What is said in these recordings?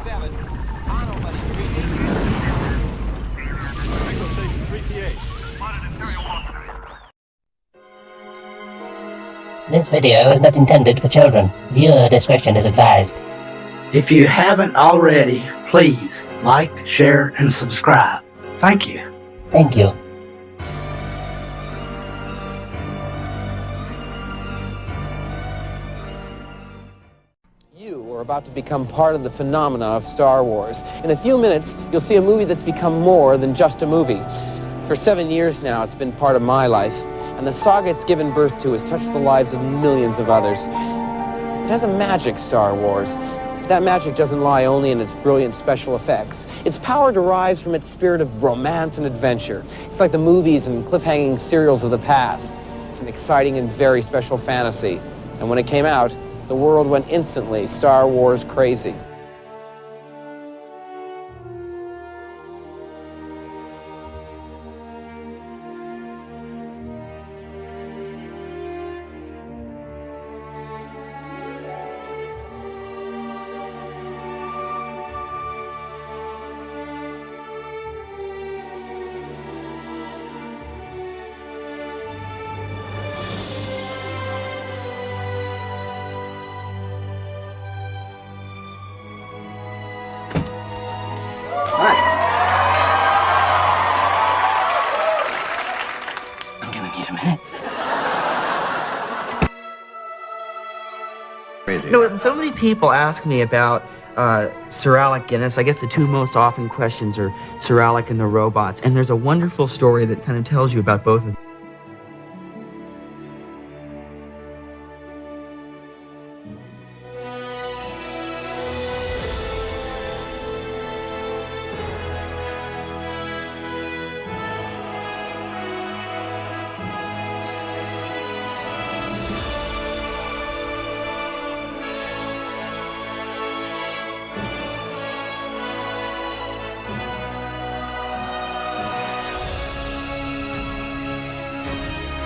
7. On nobody reading. Echo Station 3PA. This video is not intended for children. Viewer discretion is advised. If you haven't already, please like, share, and subscribe. Thank you. Thank you. You are about to become part of the phenomena of Star Wars. In a few minutes, you'll see a movie that's become more than just a movie. For 7 years now, it's been part of my life, and the saga it's given birth to has touched the lives of millions of others. It has a magic, Star Wars. But that magic doesn't lie only in its brilliant special effects. Its power derives from its spirit of romance and adventure. It's like the movies and cliffhanging serials of the past. It's an exciting and very special fantasy. And when it came out, the world went instantly Star Wars crazy. I'm gonna need a minute. You know, so many people ask me about Sir Alec Guinness. I guess the two most often questions are Sir Alec and the robots. And there's a wonderful story that kind of tells you about both of them.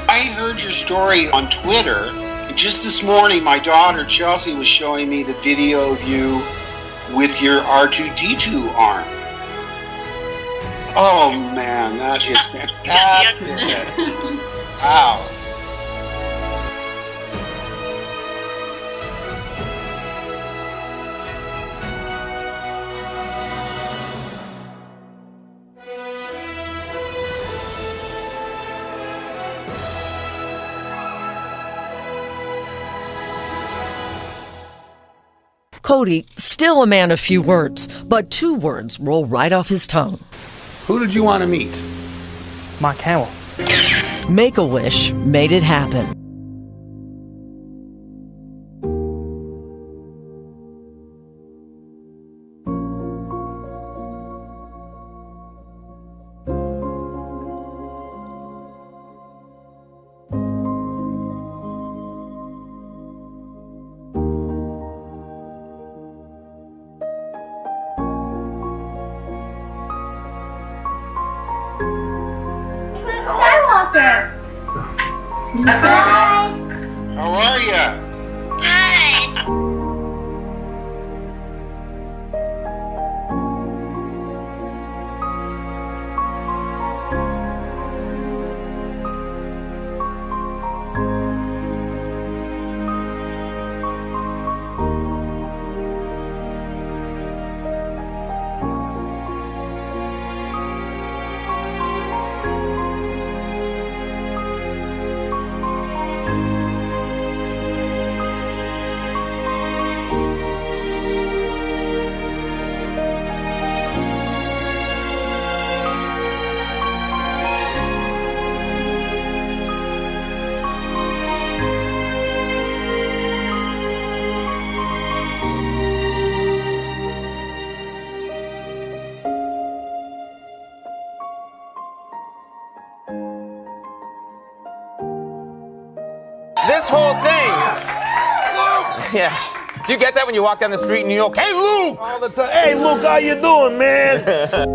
I heard your story on Twitter. Just this morning, my daughter Chelsea was showing me the video of you with your R2-D2 arm. Oh man, that is fantastic. Wow. Cody, still a man of few words, but 2 words roll right off his tongue. Who did you want to meet? Mark Hamill. Make-A-Wish made it happen. Skywalker. Hi. How are ya? This whole thing. Yeah. Do you get that when you walk down the street in New York? Hey, Luke! All the time. Hey, Luke, how you doing, man?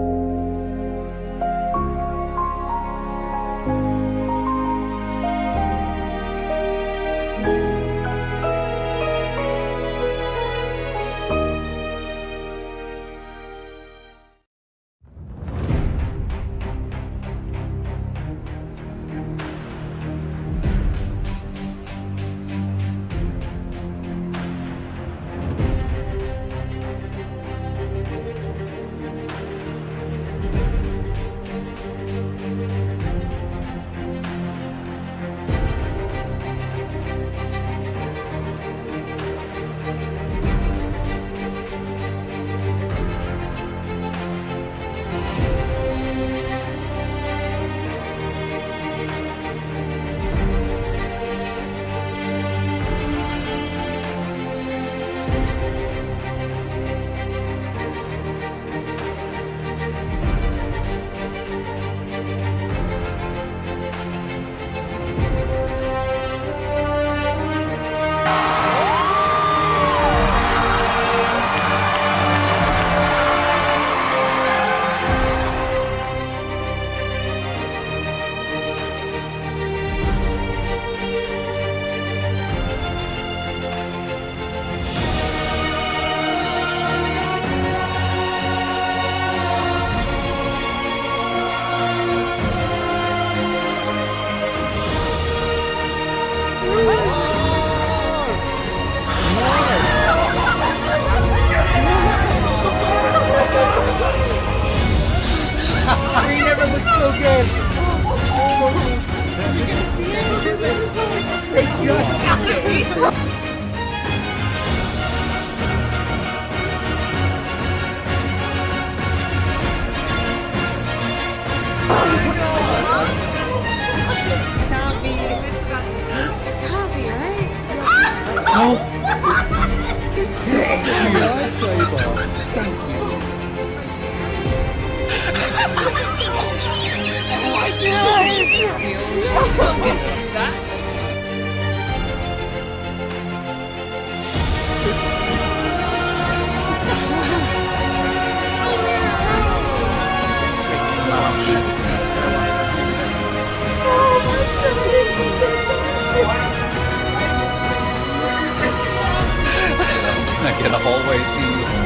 I get a hallway scene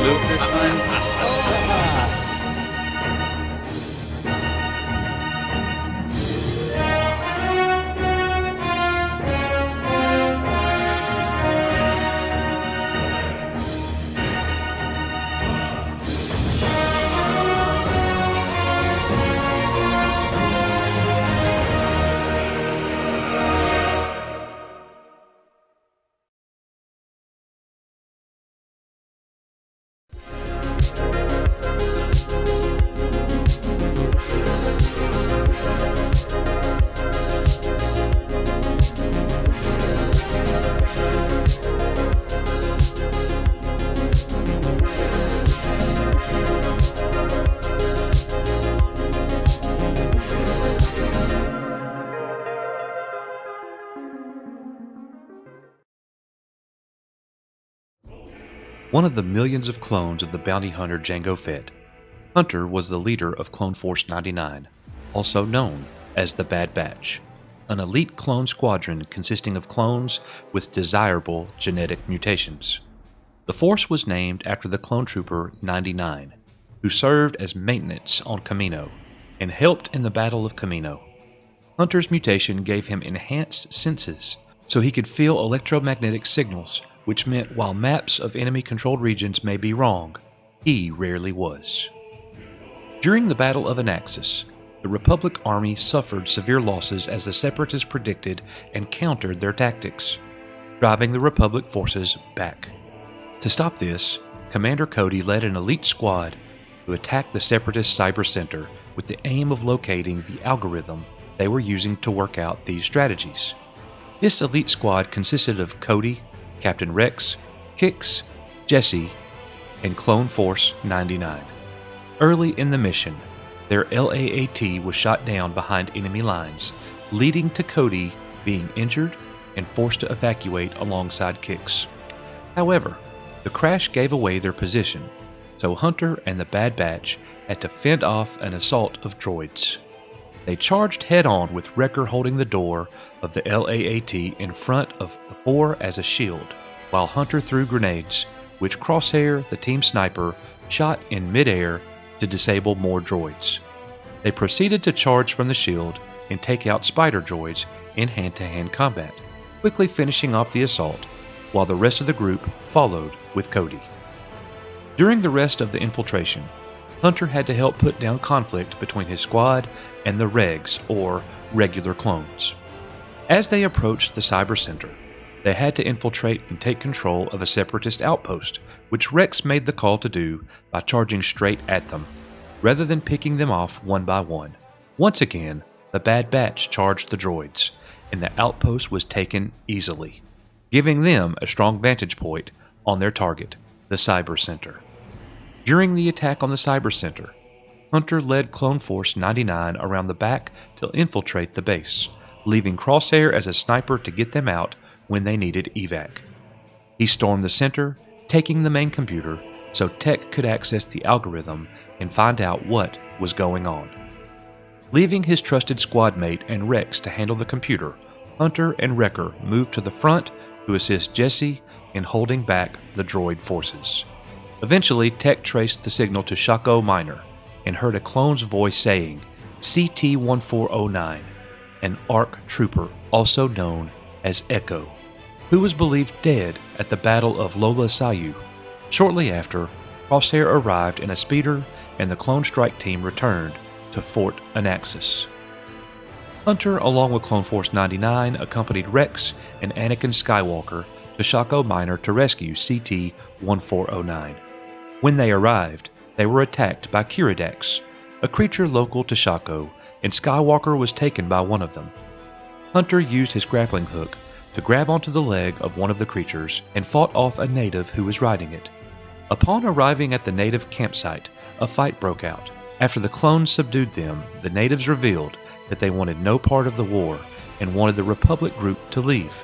Luke this time. One of the millions of clones of the bounty hunter Jango Fett, Hunter was the leader of Clone Force 99, also known as the Bad Batch, an elite clone squadron consisting of clones with desirable genetic mutations. The Force was named after the clone trooper 99, who served as maintenance on Kamino and helped in the Battle of Kamino. Hunter's mutation gave him enhanced senses, so he could feel electromagnetic signals, which meant while maps of enemy-controlled regions may be wrong, he rarely was. During the Battle of Anaxis, the Republic Army suffered severe losses as the Separatists predicted and countered their tactics, driving the Republic forces back. To stop this, Commander Cody led an elite squad to attack the Separatist Cyber Center with the aim of locating the algorithm they were using to work out these strategies. This elite squad consisted of Cody, Captain Rex, Kix, Jesse, and Clone Force 99. Early in the mission, their LAAT was shot down behind enemy lines, leading to Cody being injured and forced to evacuate alongside Kix. However, the crash gave away their position, so Hunter and the Bad Batch had to fend off an assault of droids. They charged head-on with Wrecker holding the door of the LAAT in front of the four as a shield, while Hunter threw grenades, which Crosshair, the team sniper, shot in mid-air to disable more droids. They proceeded to charge from the shield and take out spider droids in hand-to-hand combat, quickly finishing off the assault, while the rest of the group followed with Cody. During the rest of the infiltration, Hunter had to help put down conflict between his squad and the Regs, or regular clones. As they approached the Cyber Center, they had to infiltrate and take control of a Separatist outpost, which Rex made the call to do by charging straight at them, rather than picking them off one by one. Once again, the Bad Batch charged the droids, and the outpost was taken easily, giving them a strong vantage point on their target, the Cyber Center. During the attack on the Cyber Center, Hunter led Clone Force 99 around the back to infiltrate the base, leaving Crosshair as a sniper to get them out when they needed evac. He stormed the center, taking the main computer so Tech could access the algorithm and find out what was going on. Leaving his trusted squad mate and Rex to handle the computer, Hunter and Wrecker moved to the front to assist Jesse in holding back the droid forces. Eventually, Tech traced the signal to Shaco Minor and heard a clone's voice saying, CT-1409, an ARC trooper also known as Echo, who was believed dead at the Battle of Lola Sayu. Shortly after, Crosshair arrived in a speeder and the clone strike team returned to Fort Anaxis. Hunter, along with Clone Force 99, accompanied Rex and Anakin Skywalker to Shaco Minor to rescue CT-1409. When they arrived, they were attacked by Kiridax, a creature local to Shaco, and Skywalker was taken by one of them. Hunter used his grappling hook to grab onto the leg of one of the creatures and fought off a native who was riding it. Upon arriving at the native campsite, a fight broke out. After the clones subdued them, the natives revealed that they wanted no part of the war and wanted the Republic group to leave.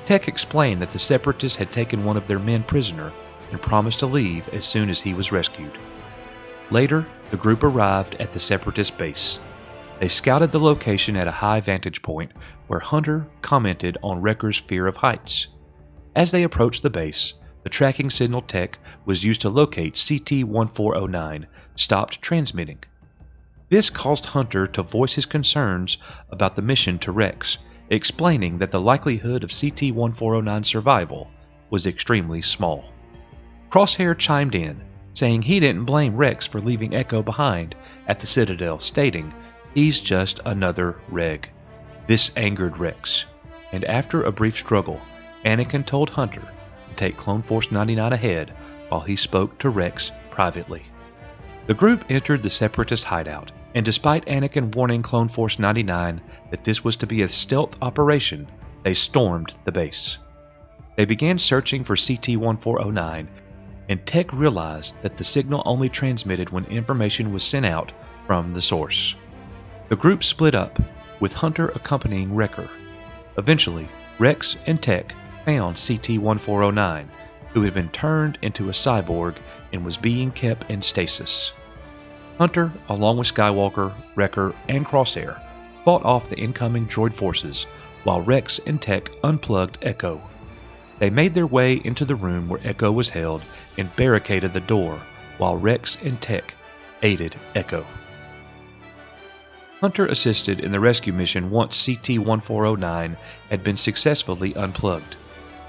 Tech explained that the Separatists had taken one of their men prisoner and promised to leave as soon as he was rescued. Later, the group arrived at the Separatist base. They scouted the location at a high vantage point where Hunter commented on Wrecker's fear of heights. As they approached the base, the tracking signal tech was used to locate CT-1409, stopped transmitting. This caused Hunter to voice his concerns about the mission to Rex, explaining that the likelihood of CT-1409's survival was extremely small. Crosshair chimed in, saying he didn't blame Rex for leaving Echo behind at the Citadel, stating, "He's just another Reg." This angered Rex, and after a brief struggle, Anakin told Hunter to take Clone Force 99 ahead while he spoke to Rex privately. The group entered the Separatist hideout, and despite Anakin warning Clone Force 99 that this was to be a stealth operation, they stormed the base. They began searching for CT-1409, and Tech realized that the signal only transmitted when information was sent out from the source. The group split up, with Hunter accompanying Wrecker. Eventually, Rex and Tech found CT-1409, who had been turned into a cyborg and was being kept in stasis. Hunter, along with Skywalker, Wrecker, and Crosshair, fought off the incoming droid forces, while Rex and Tech unplugged Echo. They made their way into the room where Echo was held and barricaded the door, while Rex and Tech aided Echo. Hunter assisted in the rescue mission once CT-1409 had been successfully unplugged.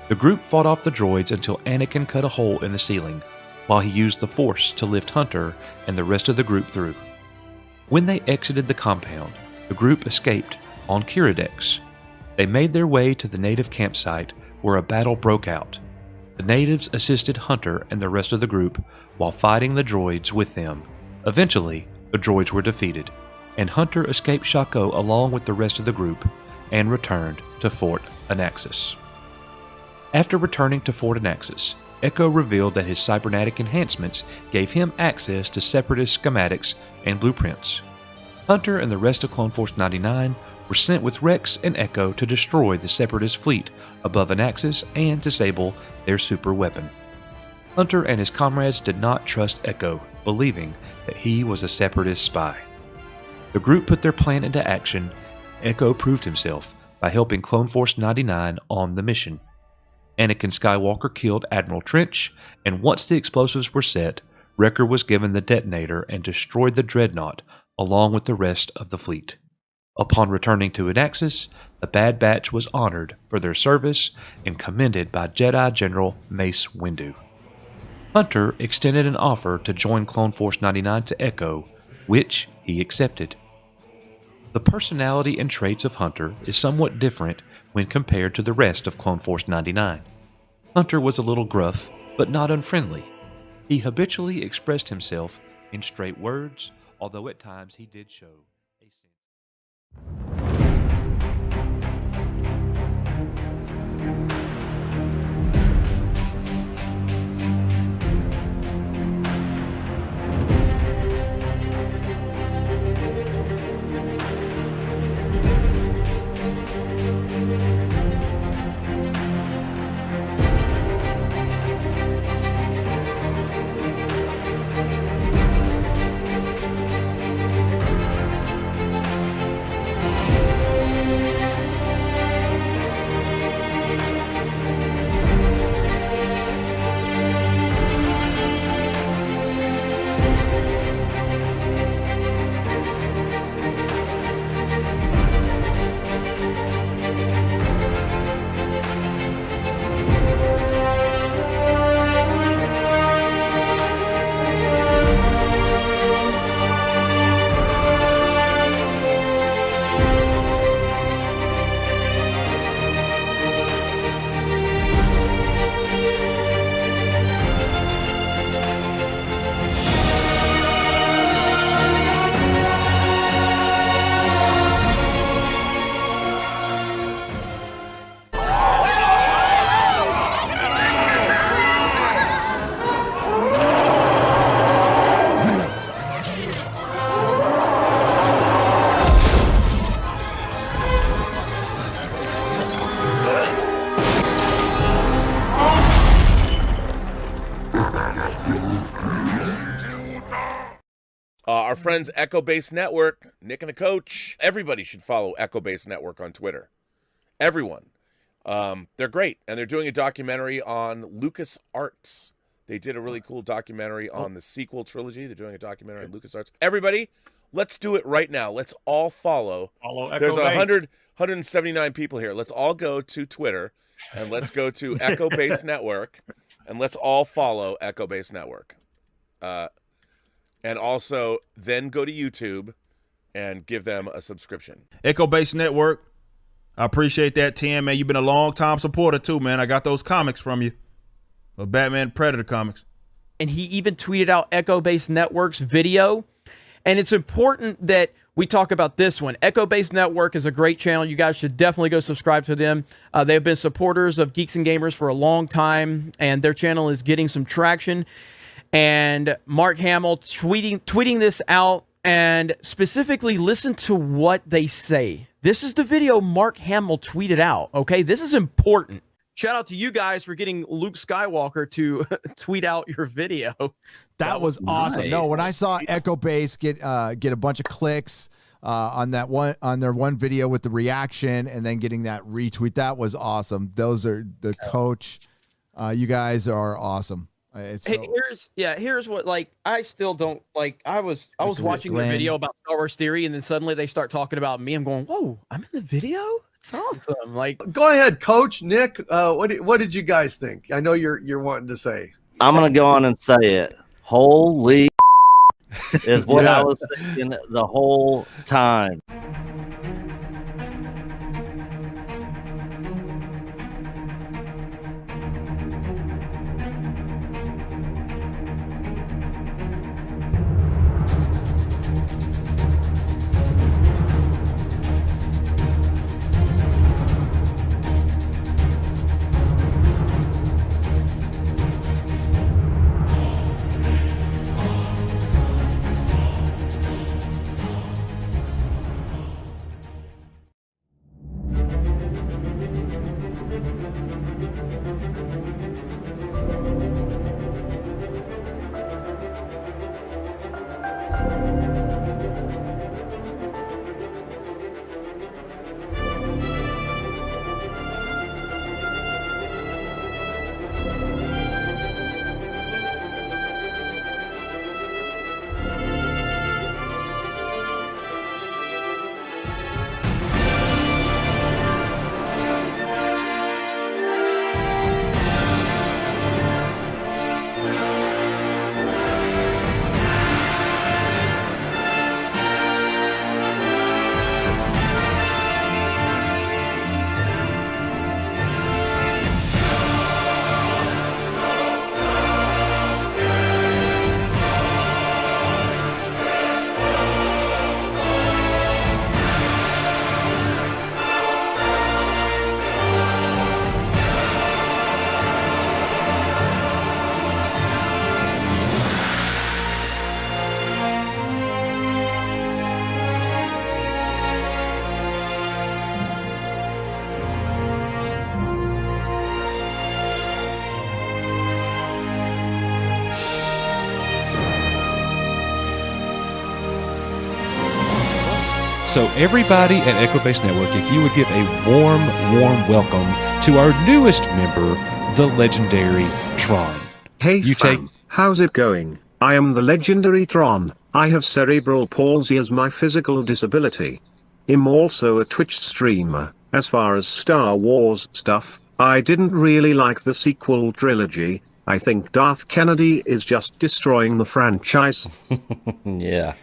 The group fought off the droids until Anakin cut a hole in the ceiling, while he used the Force to lift Hunter and the rest of the group through. When they exited the compound, the group escaped on Kiridax. They made their way to the native campsite where a battle broke out. The natives assisted Hunter and the rest of the group while fighting the droids with them. Eventually, the droids were defeated, and Hunter escaped Shaco along with the rest of the group and returned to Fort Anaxis. After returning to Fort Anaxis, Echo revealed that his cybernetic enhancements gave him access to Separatist schematics and blueprints. Hunter and the rest of Clone Force 99 were sent with Rex and Echo to destroy the Separatist fleet above Anaxis and disable their super weapon. Hunter and his comrades did not trust Echo, believing that he was a Separatist spy. The group put their plan into action. Echo proved himself by helping Clone Force 99 on the mission. Anakin Skywalker killed Admiral Trench, and once the explosives were set, Wrecker was given the detonator and destroyed the Dreadnought along with the rest of the fleet. Upon returning to Anaxis, the Bad Batch was honored for their service and commended by Jedi General Mace Windu. Hunter extended an offer to join Clone Force 99 to Echo, which he accepted. The personality and traits of Hunter is somewhat different when compared to the rest of Clone Force 99. Hunter was a little gruff, but not unfriendly. He habitually expressed himself in straight words, although at times he did show a sense. Our friends Echo Base Network, Nick and the Coach, everybody should follow Echo Base Network on Twitter. Everyone. They're great, and they're doing a documentary on LucasArts. They did a really cool documentary on the sequel trilogy. They're doing a documentary on LucasArts. Everybody, let's do it right now. Let's all follow. There's 179 people here. Let's all go to Twitter, and let's go to Echo Base Network, and let's all follow Echo Base Network. And also then go to YouTube and give them a subscription. Echo Base Network. I appreciate that, Tim, man. You've been a long-time supporter, too, man. I got those comics from you. The Batman Predator comics. And he even tweeted out Echo Base Network's video. And it's important that we talk about this one. Echo Base Network is a great channel. You guys should definitely go subscribe to them. They've been supporters of Geeks and Gamers for a long time, and their channel is getting some traction. And Mark Hamill tweeting this out, and specifically listen to what they say. This is the video Mark Hamill tweeted out, okay? This is important. Shout out to you guys for getting Luke Skywalker to tweet out your video. That was awesome. nice. No, when I saw Echo Base get a bunch of clicks on their one video with the reaction and then getting that retweet, that was awesome. Those are the coach. You guys are awesome. Here's what, like, I still don't like. I was watching the video about Star Wars Theory, and then suddenly they start talking about me. I'm going, whoa, I'm in the video. It's awesome. Like, go ahead, Coach Nick. What did you guys think? I know you're wanting to say. I'm gonna go on and say it. Holy is what I was thinking the whole time. So everybody at Echo Base Network, if you would give a warm welcome to our newest member, the legendary Tron. Hey fam, how's it going? I am the legendary Tron. I have cerebral palsy as my physical disability. I'm also a Twitch streamer. As far as Star Wars stuff, I didn't really like the sequel trilogy. I think Darth Kennedy is just destroying the franchise. Yeah.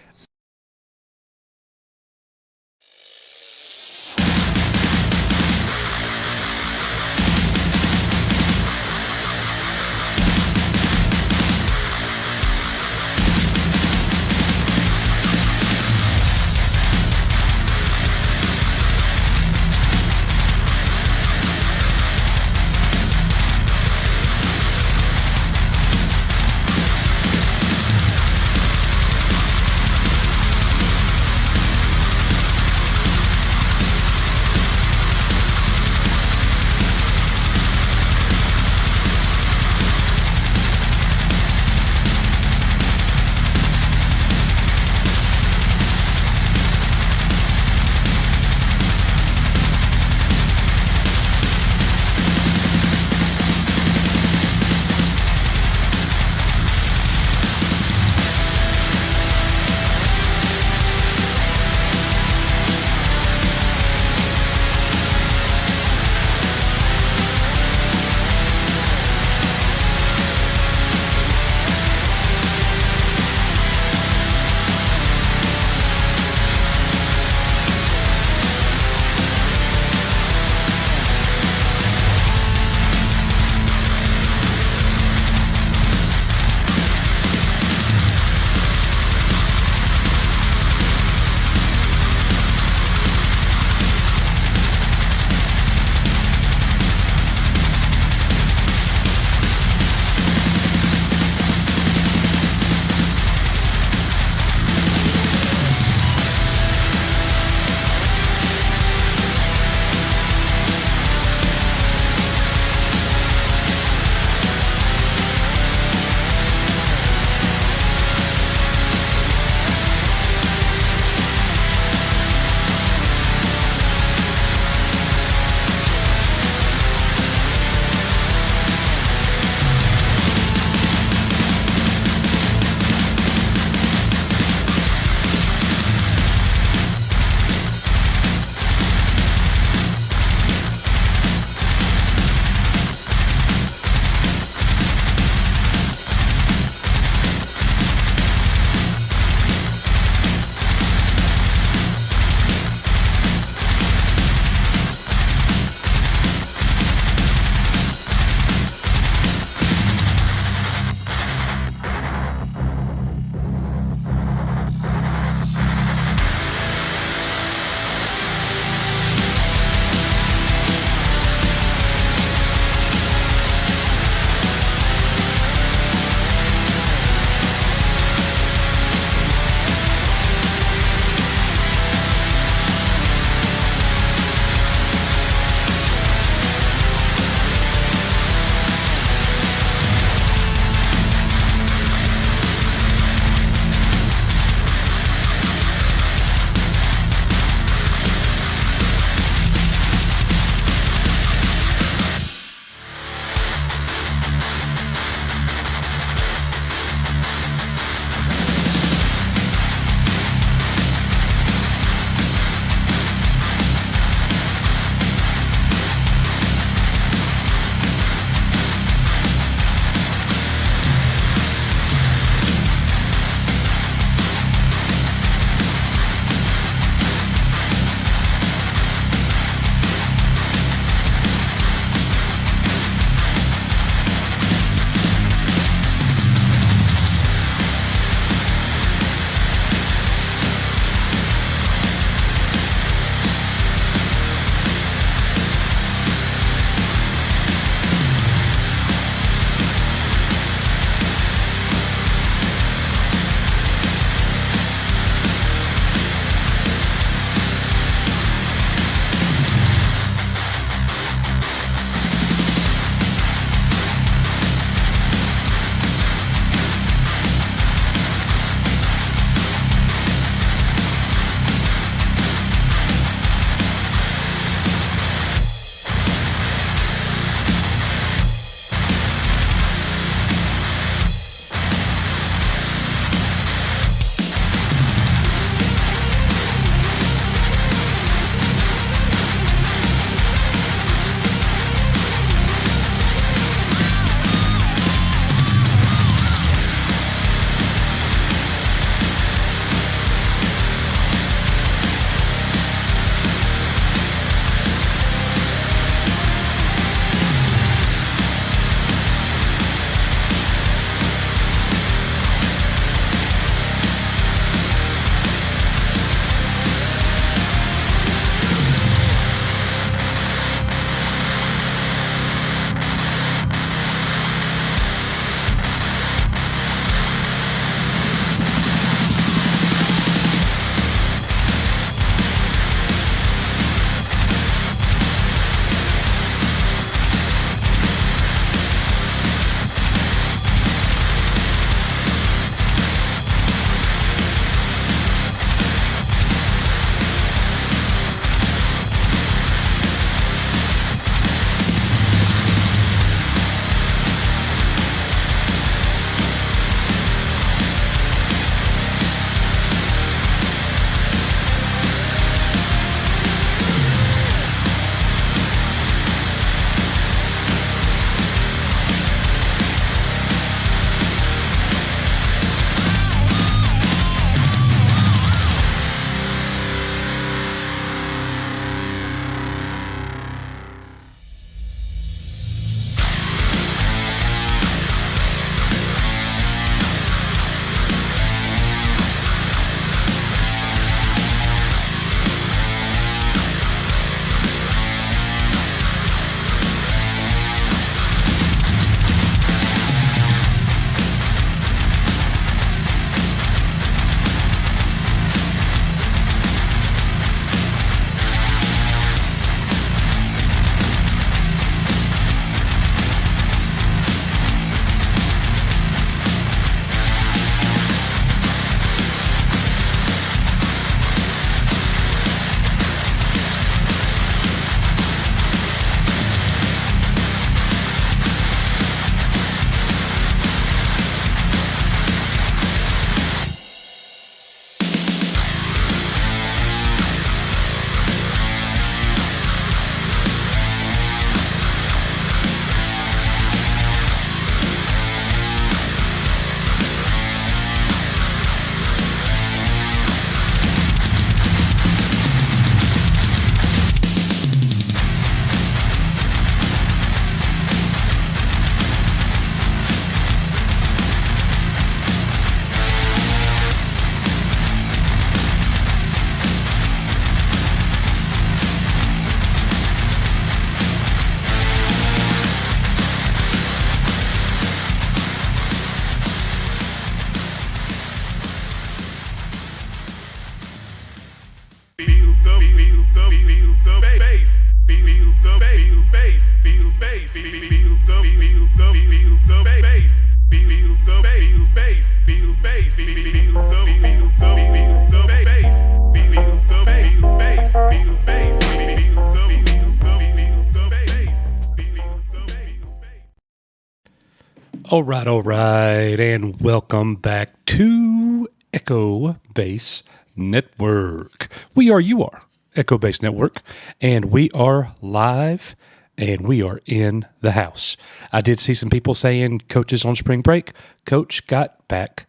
All right, and welcome back to Echo Base Network. You are Echo Base Network, and we are live, and we are in the house. I did see some people saying Coach is on spring break. Coach got back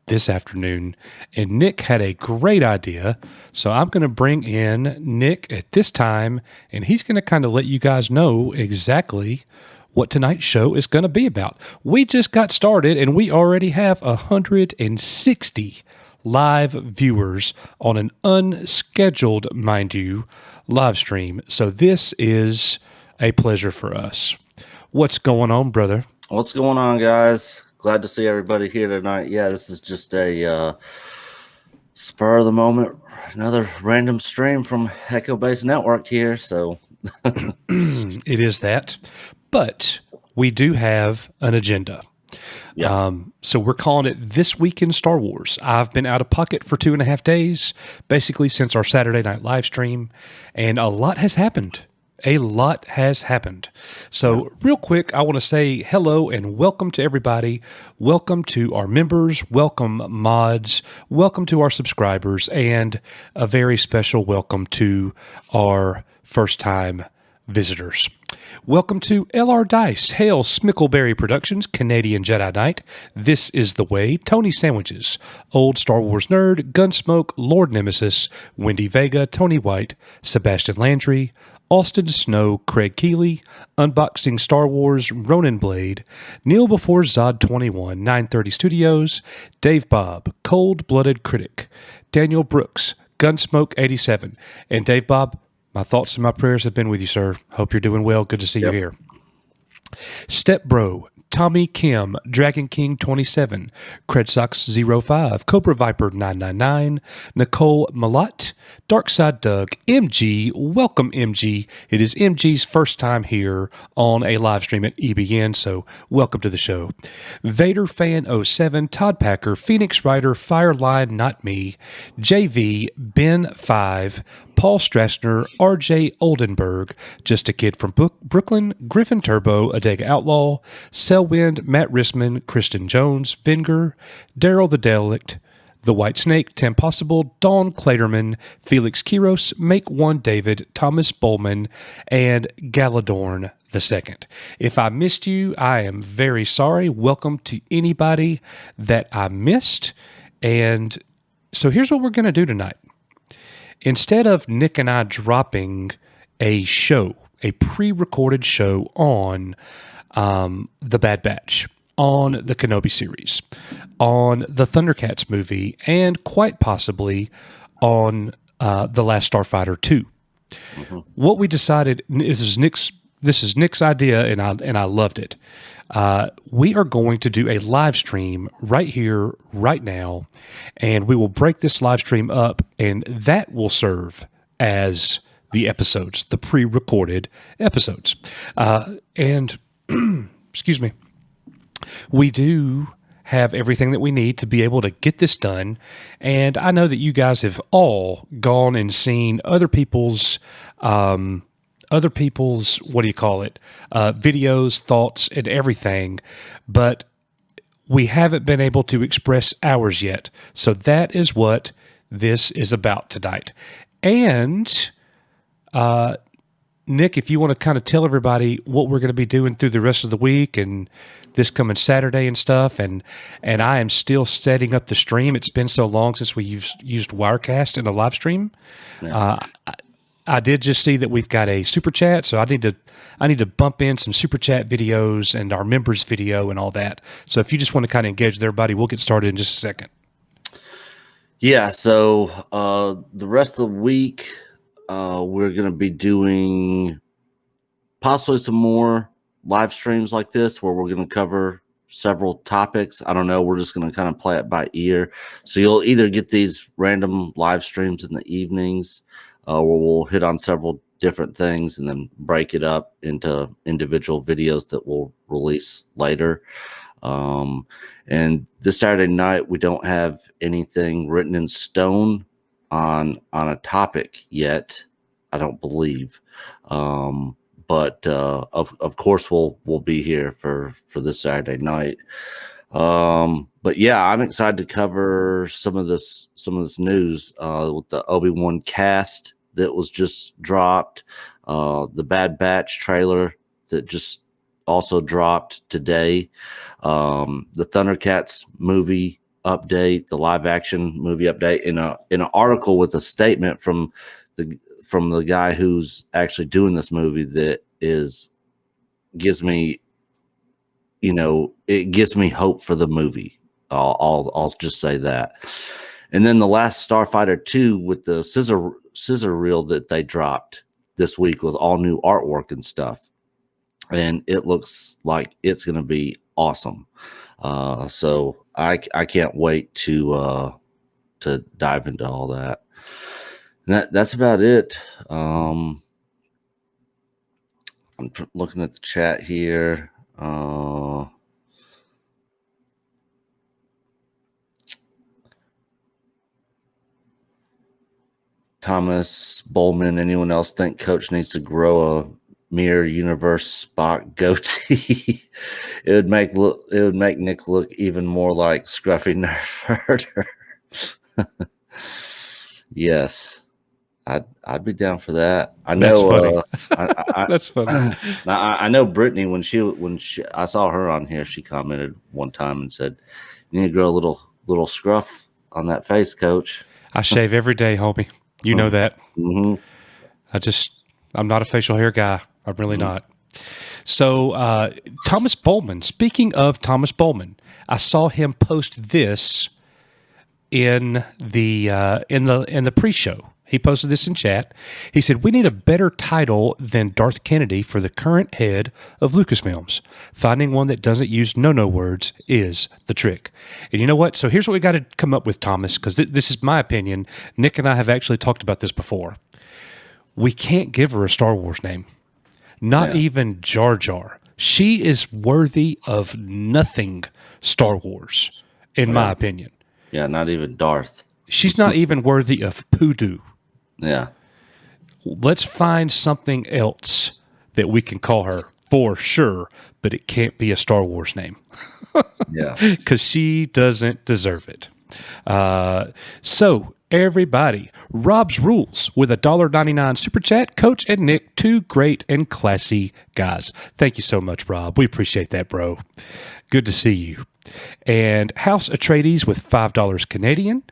this afternoon, and Nick had a great idea, so I'm going to bring in Nick at this time, and he's going to kind of let you guys know exactly what tonight's show is going to be about. We just got started, and we already have 160 live viewers on an unscheduled, mind you, live stream. So this is a pleasure for us. What's going on, brother? What's going on, guys? Glad to see everybody here tonight. Yeah, this is just a spur of the moment, another random stream from Echo Base Network here. So it is that. But we do have an agenda. Yeah. So we're calling it This Week in Star Wars. I've been out of pocket for 2.5 days, basically since our Saturday night live stream, and a lot has happened. So real quick, I want to say hello and welcome to everybody. Welcome to our members, welcome mods, welcome to our subscribers, and a very special welcome to our first-time visitors. Welcome to LR Dice, Hail Smickleberry Productions, Canadian Jedi Knight, This Is the Way, Tony Sandwiches, Old Star Wars Nerd, Gunsmoke, Lord Nemesis, Wendy Vega, Tony White, Sebastian Landry, Austin Snow, Craig Keeley, Unboxing Star Wars, Ronan Blade, Neil Before Zod 21, 930 Studios, Dave Bob, Cold Blooded Critic, Daniel Brooks, Gunsmoke 87, and Dave Bob, my thoughts and my prayers have been with you, sir. Hope you're doing well. Good to see you here. Step Bro, Tommy Kim, Dragon King 27, Credsox 05, Cobra Viper 999, Nicole Malott, Darkside Doug, MG, welcome MG. It is MG's first time here on a live stream at EBN, so welcome to the show. Vader Fan 07, Todd Packer, Phoenix Rider, Fireline Not Me, JV, Ben 5, Paul Strassner, RJ Oldenburg, Just a Kid from Brooklyn, Griffin Turbo, Adega Outlaw, Selwind, Matt Risman, Kristen Jones, Vinger, Daryl the Derelict, The White Snake, Tim Possible, Dawn Claterman, Felix Kiros, Make One David, Thomas Bowman, and Galadorn II. If I missed you, I am very sorry. Welcome to anybody that I missed. And so here's what we're going to do tonight. Instead of Nick and I dropping a show, a pre-recorded show on The Bad Batch, on the Kenobi series, on the Thundercats movie, and quite possibly on The Last Starfighter 2. Mm-hmm. What we decided, this is Nick's idea, and I loved it. We are going to do a live stream right here, right now, and we will break this live stream up, and that will serve as the episodes, the pre-recorded episodes. And excuse me, we do have everything that we need to be able to get this done, and I know that you guys have all gone and seen other people's what do you call it, videos, thoughts, and everything, but we haven't been able to express ours yet. So that is what this is about tonight. And Nick, if you want to kind of tell everybody what we're going to be doing through the rest of the week and this coming Saturday and stuff, and I am still setting up the stream. It's been so long since we used Wirecast in a live stream. Yeah. I did just see that we've got a super chat, so I need to bump in some super chat videos and our members video and all that. So if you just want to kind of engage with everybody, we'll get started in just a second. Yeah, so the rest of the week, we're going to be doing possibly some more live streams like this where we're going to cover several topics. I don't know. We're just going to kind of play it by ear. So you'll either get these random live streams in the evenings where we'll hit on several different things and then break it up into individual videos that we'll release later. And this Saturday night, we don't have anything written in stone on a topic yet, I don't believe. But of course we'll be here for this Saturday night. But yeah, I'm excited to cover some of this news with the Obi-Wan cast that was just dropped, the Bad Batch trailer that just also dropped today, the Thundercats movie update, the live action movie update, in an article with a statement from the guy who's actually doing this movie that gives me hope for the movie. I'll just say that. And then the last Starfighter 2 with the scissor reel that they dropped this week with all new artwork and stuff. And it looks like it's going to be awesome. So I can't wait to dive into all that. And that's about it. I'm looking at the chat here. Thomas Bowman, anyone else think Coach needs to grow a Mirror Universe Spock goatee? It would make Nick look even more like Scruffy Nerf Herder. Yes, I'd be down for that. I know. That's funny. I know Brittany when I saw her on here, she commented one time and said, "You need to grow a little scruff on that face, Coach." I shave every day, homie. You know that. Mm-hmm. I'm not a facial hair guy. I'm really not. So Thomas Bowman, speaking of Thomas Bowman, I saw him post this in the pre-show. He posted this in chat. He said, "We need a better title than Darth Kennedy for the current head of Lucasfilms. Finding one that doesn't use no words is the trick." And you know what? So here's what we got to come up with, Thomas, because this is my opinion. Nick and I have actually talked about this before. We can't give her a Star Wars name. Not even Jar Jar. She is worthy of nothing Star Wars, in my opinion. Yeah, not even Darth. She's not even worthy of Poodoo. Yeah. Let's find something else that we can call her for sure, but it can't be a Star Wars name. Yeah. Because she doesn't deserve it. So, everybody, Rob's Rules with a $1.99 super chat. Coach and Nick, two great and classy guys. Thank you so much, Rob. We appreciate that, bro. Good to see you. And House Atreides with $5 Canadian.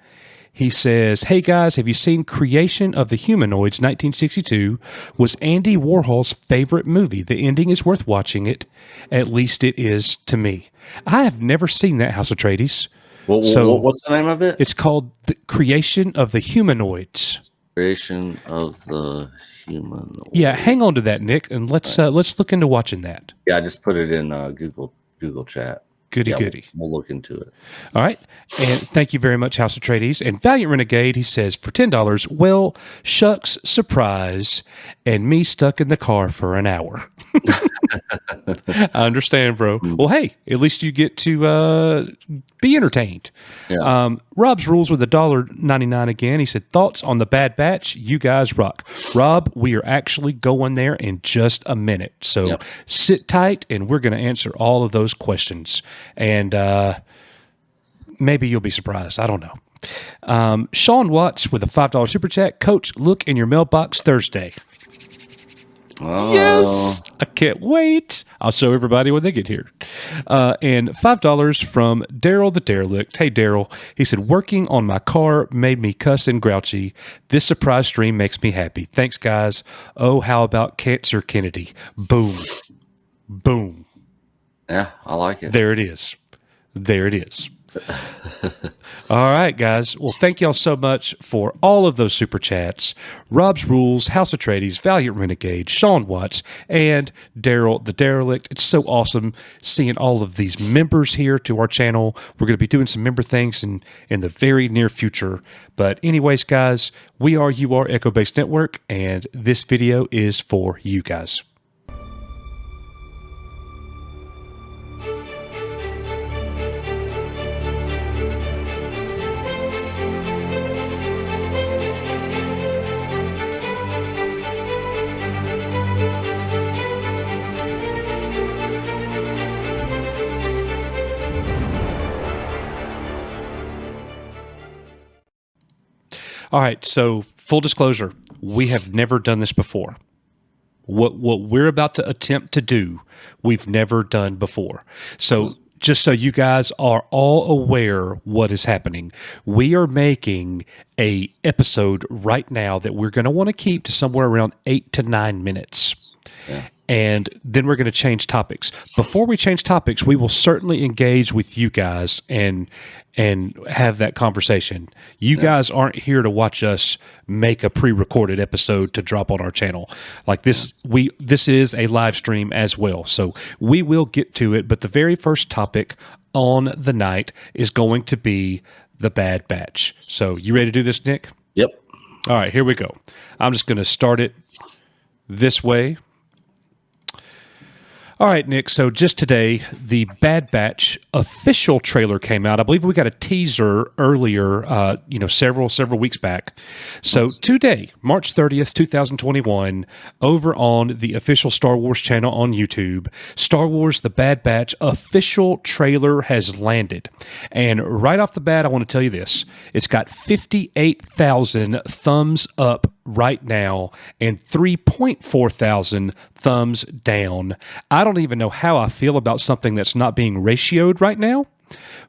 He says, "Hey guys, have you seen Creation of the Humanoids 1962? Was Andy Warhol's favorite movie. The ending is worth watching it. At least it is to me." I have never seen that, House Atreides. What's the name of it? It's called The Creation of the Humanoids. Creation of the Humanoids. Yeah, hang on to that, Nick, and let's look into watching that. Yeah, I just put it in Google Chat. Goody. We'll look into it. All right. And thank you very much, House Atreides. And Valiant Renegade, he says, for $10, well, shucks, surprise, and me stuck in the car for an hour. I understand, bro. Well, hey, at least you get to be entertained. Yeah. Rob's Rules with $1.99 again. He said, thoughts on the Bad Batch? You guys rock. Rob, we are actually going there in just a minute. So sit tight, and we're going to answer all of those questions. And maybe you'll be surprised. I don't know. Sean Watts with a $5 super chat. Coach, look in your mailbox Thursday. Oh. Yes, I can't wait. I'll show everybody when they get here. And $5 from Daryl the Derelict. Hey, Daryl. He said, working on my car made me cuss and grouchy. This surprise stream makes me happy. Thanks, guys. Oh, how about Cancer Kennedy? Boom. Boom. Yeah, I like it. There it is. There it is. All right, guys. Well, thank y'all so much for all of those super chats. Rob's Rules, House of Atreides, Valiant Renegade, Sean Watts, and Daryl the Derelict. It's so awesome seeing all of these members here to our channel. We're going to be doing some member things in the very near future. But anyways, guys, you are Echo Base Network, and this video is for you guys. All right, so full disclosure, we have never done this before. What we're about to attempt to do, we've never done before. So just so you guys are all aware what is happening, we are making a episode right now that we're going to want to keep to somewhere around 8 to 9 minutes. Yeah. And then we're going to change topics. Before we change topics, we will certainly engage with you guys and have that conversation. You guys aren't here to watch us make a pre-recorded episode to drop on our channel. Like this, this is a live stream as well. So we will get to it, but the very first topic on the night is going to be the Bad Batch. So you ready to do this, Nick? Yep. All right, here we go. I'm just going to start it this way. All right, Nick, so just today, the Bad Batch official trailer came out. I believe we got a teaser earlier, several weeks back. So today, March 30th, 2021, over on the official Star Wars channel on YouTube, Star Wars The Bad Batch official trailer has landed. And right off the bat, I want to tell you this. It's got 58,000 thumbs up right now and 3.4 thousand thumbs down. I don't even know how I feel about something that's not being ratioed right now,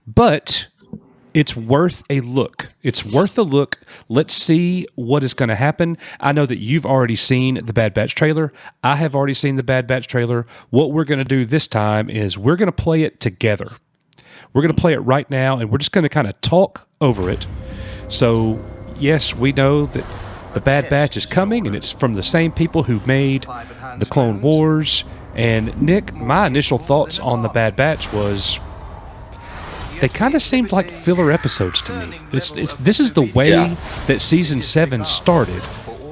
but it's worth a look. It's worth a look. Let's see what is going to happen. I know that you've already seen the Bad Batch trailer. I have already seen the Bad Batch trailer. What we're going to do this time is we're going to play it together. We're going to play it right now, and we're just going to kind of talk over it. So, yes, we know that the Bad Batch is coming, and it's from the same people who made the Clone Wars. And Nick, my initial thoughts on the Bad Batch was they kind of seemed like filler episodes to me. This is the way that season 7 started.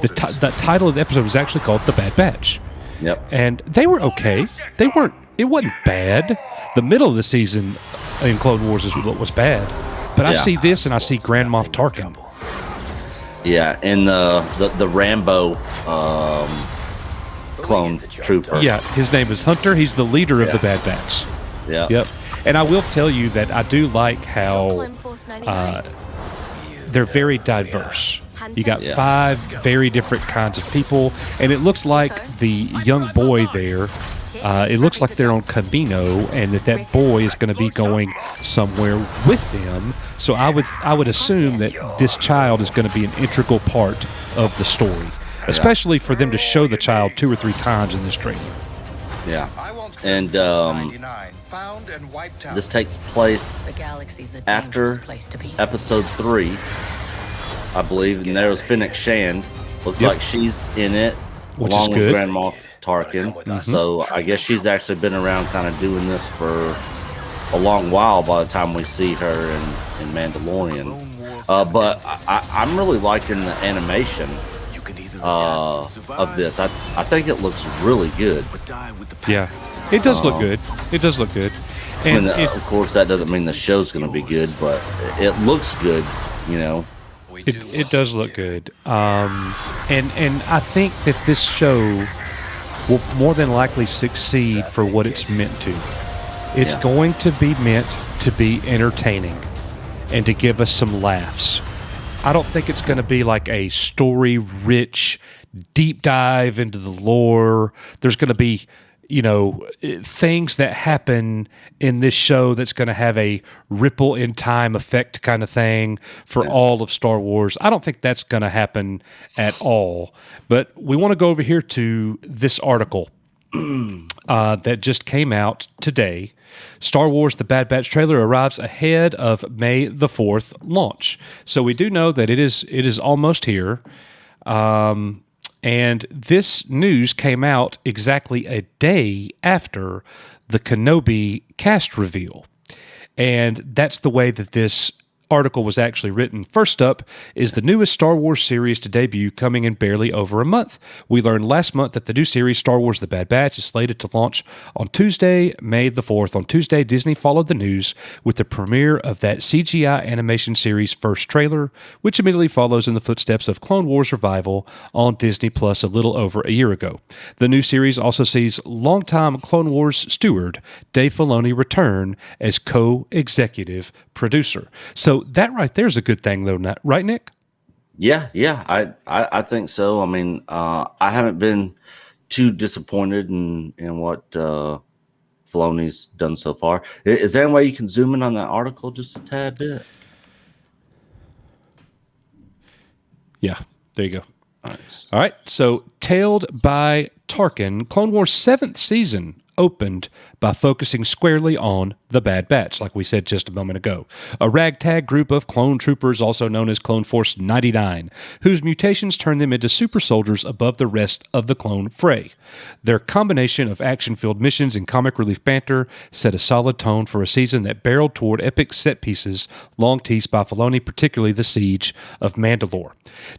The title of the episode was actually called The Bad Batch. Yep. And they were okay. It wasn't bad. The middle of the season in Clone Wars is what was bad. But I see this, and I see Grand Moff Tarkin. Yeah, and the Rambo clone trooper. Yeah, his name is Hunter. He's the leader of the Bad Batch. Yeah. Yep. And I will tell you that I do like how they're very diverse. You got 5 very different kinds of people, and it looks like the young boy there, it looks like they're on Camino, and that boy is going to be going somewhere with them. So I would assume that this child is going to be an integral part of the story, especially for them to show the child 2 or 3 times in this trailer. Yeah, and this takes place after episode 3, I believe, and there was Fennec Shand. Looks like she's in it, which along is with good. Grand Moff Tarkin. So I guess she's actually been around kind of doing this for a long while by the time we see her in Mandalorian. But I'm really liking the animation of this. I think it looks really good. Yeah, it does look good. It does look good. And of course, that doesn't mean the show's going to be good, but it looks good, you know. It does look good. And I think that this show will more than likely succeed for what it's meant to. It's going to be meant to be entertaining and to give us some laughs. I don't think it's going to be like a story-rich, deep dive into the lore. There's going to be, things that happen in this show that's going to have a ripple in time effect kind of thing for all of Star Wars. I don't think that's going to happen at all. But we want to go over here to this article. that just came out today. Star Wars The Bad Batch trailer arrives ahead of May the 4th launch. So we do know that it is almost here. And this news came out exactly a day after the Kenobi cast reveal. And that's the way that this article was actually written. First up is the newest Star Wars series to debut, coming in barely over a month. We learned last month that the new series, Star Wars The Bad Batch, is slated to launch on Tuesday, May the 4th. On Tuesday, Disney followed the news with the premiere of that CGI animation series' first trailer, which immediately follows in the footsteps of Clone Wars Revival on Disney Plus a little over a year ago. The new series also sees longtime Clone Wars steward Dave Filoni return as co-executive producer. So that right there is a good thing, though, right, Nick? Yeah, I think so. I mean, I haven't been too disappointed in what Filoni's done so far. Is there any way you can zoom in on that article just a tad bit? Yeah, there you go. All right, so Tailed by Tarkin, Clone Wars 7th season opened by focusing squarely on the Bad Batch, like we said just a moment ago. A ragtag group of clone troopers, also known as Clone Force 99, whose mutations turn them into super soldiers above the rest of the clone fray. Their combination of action-filled missions and comic relief banter set a solid tone for a season that barreled toward epic set pieces long teased by Filoni, particularly the Siege of Mandalore.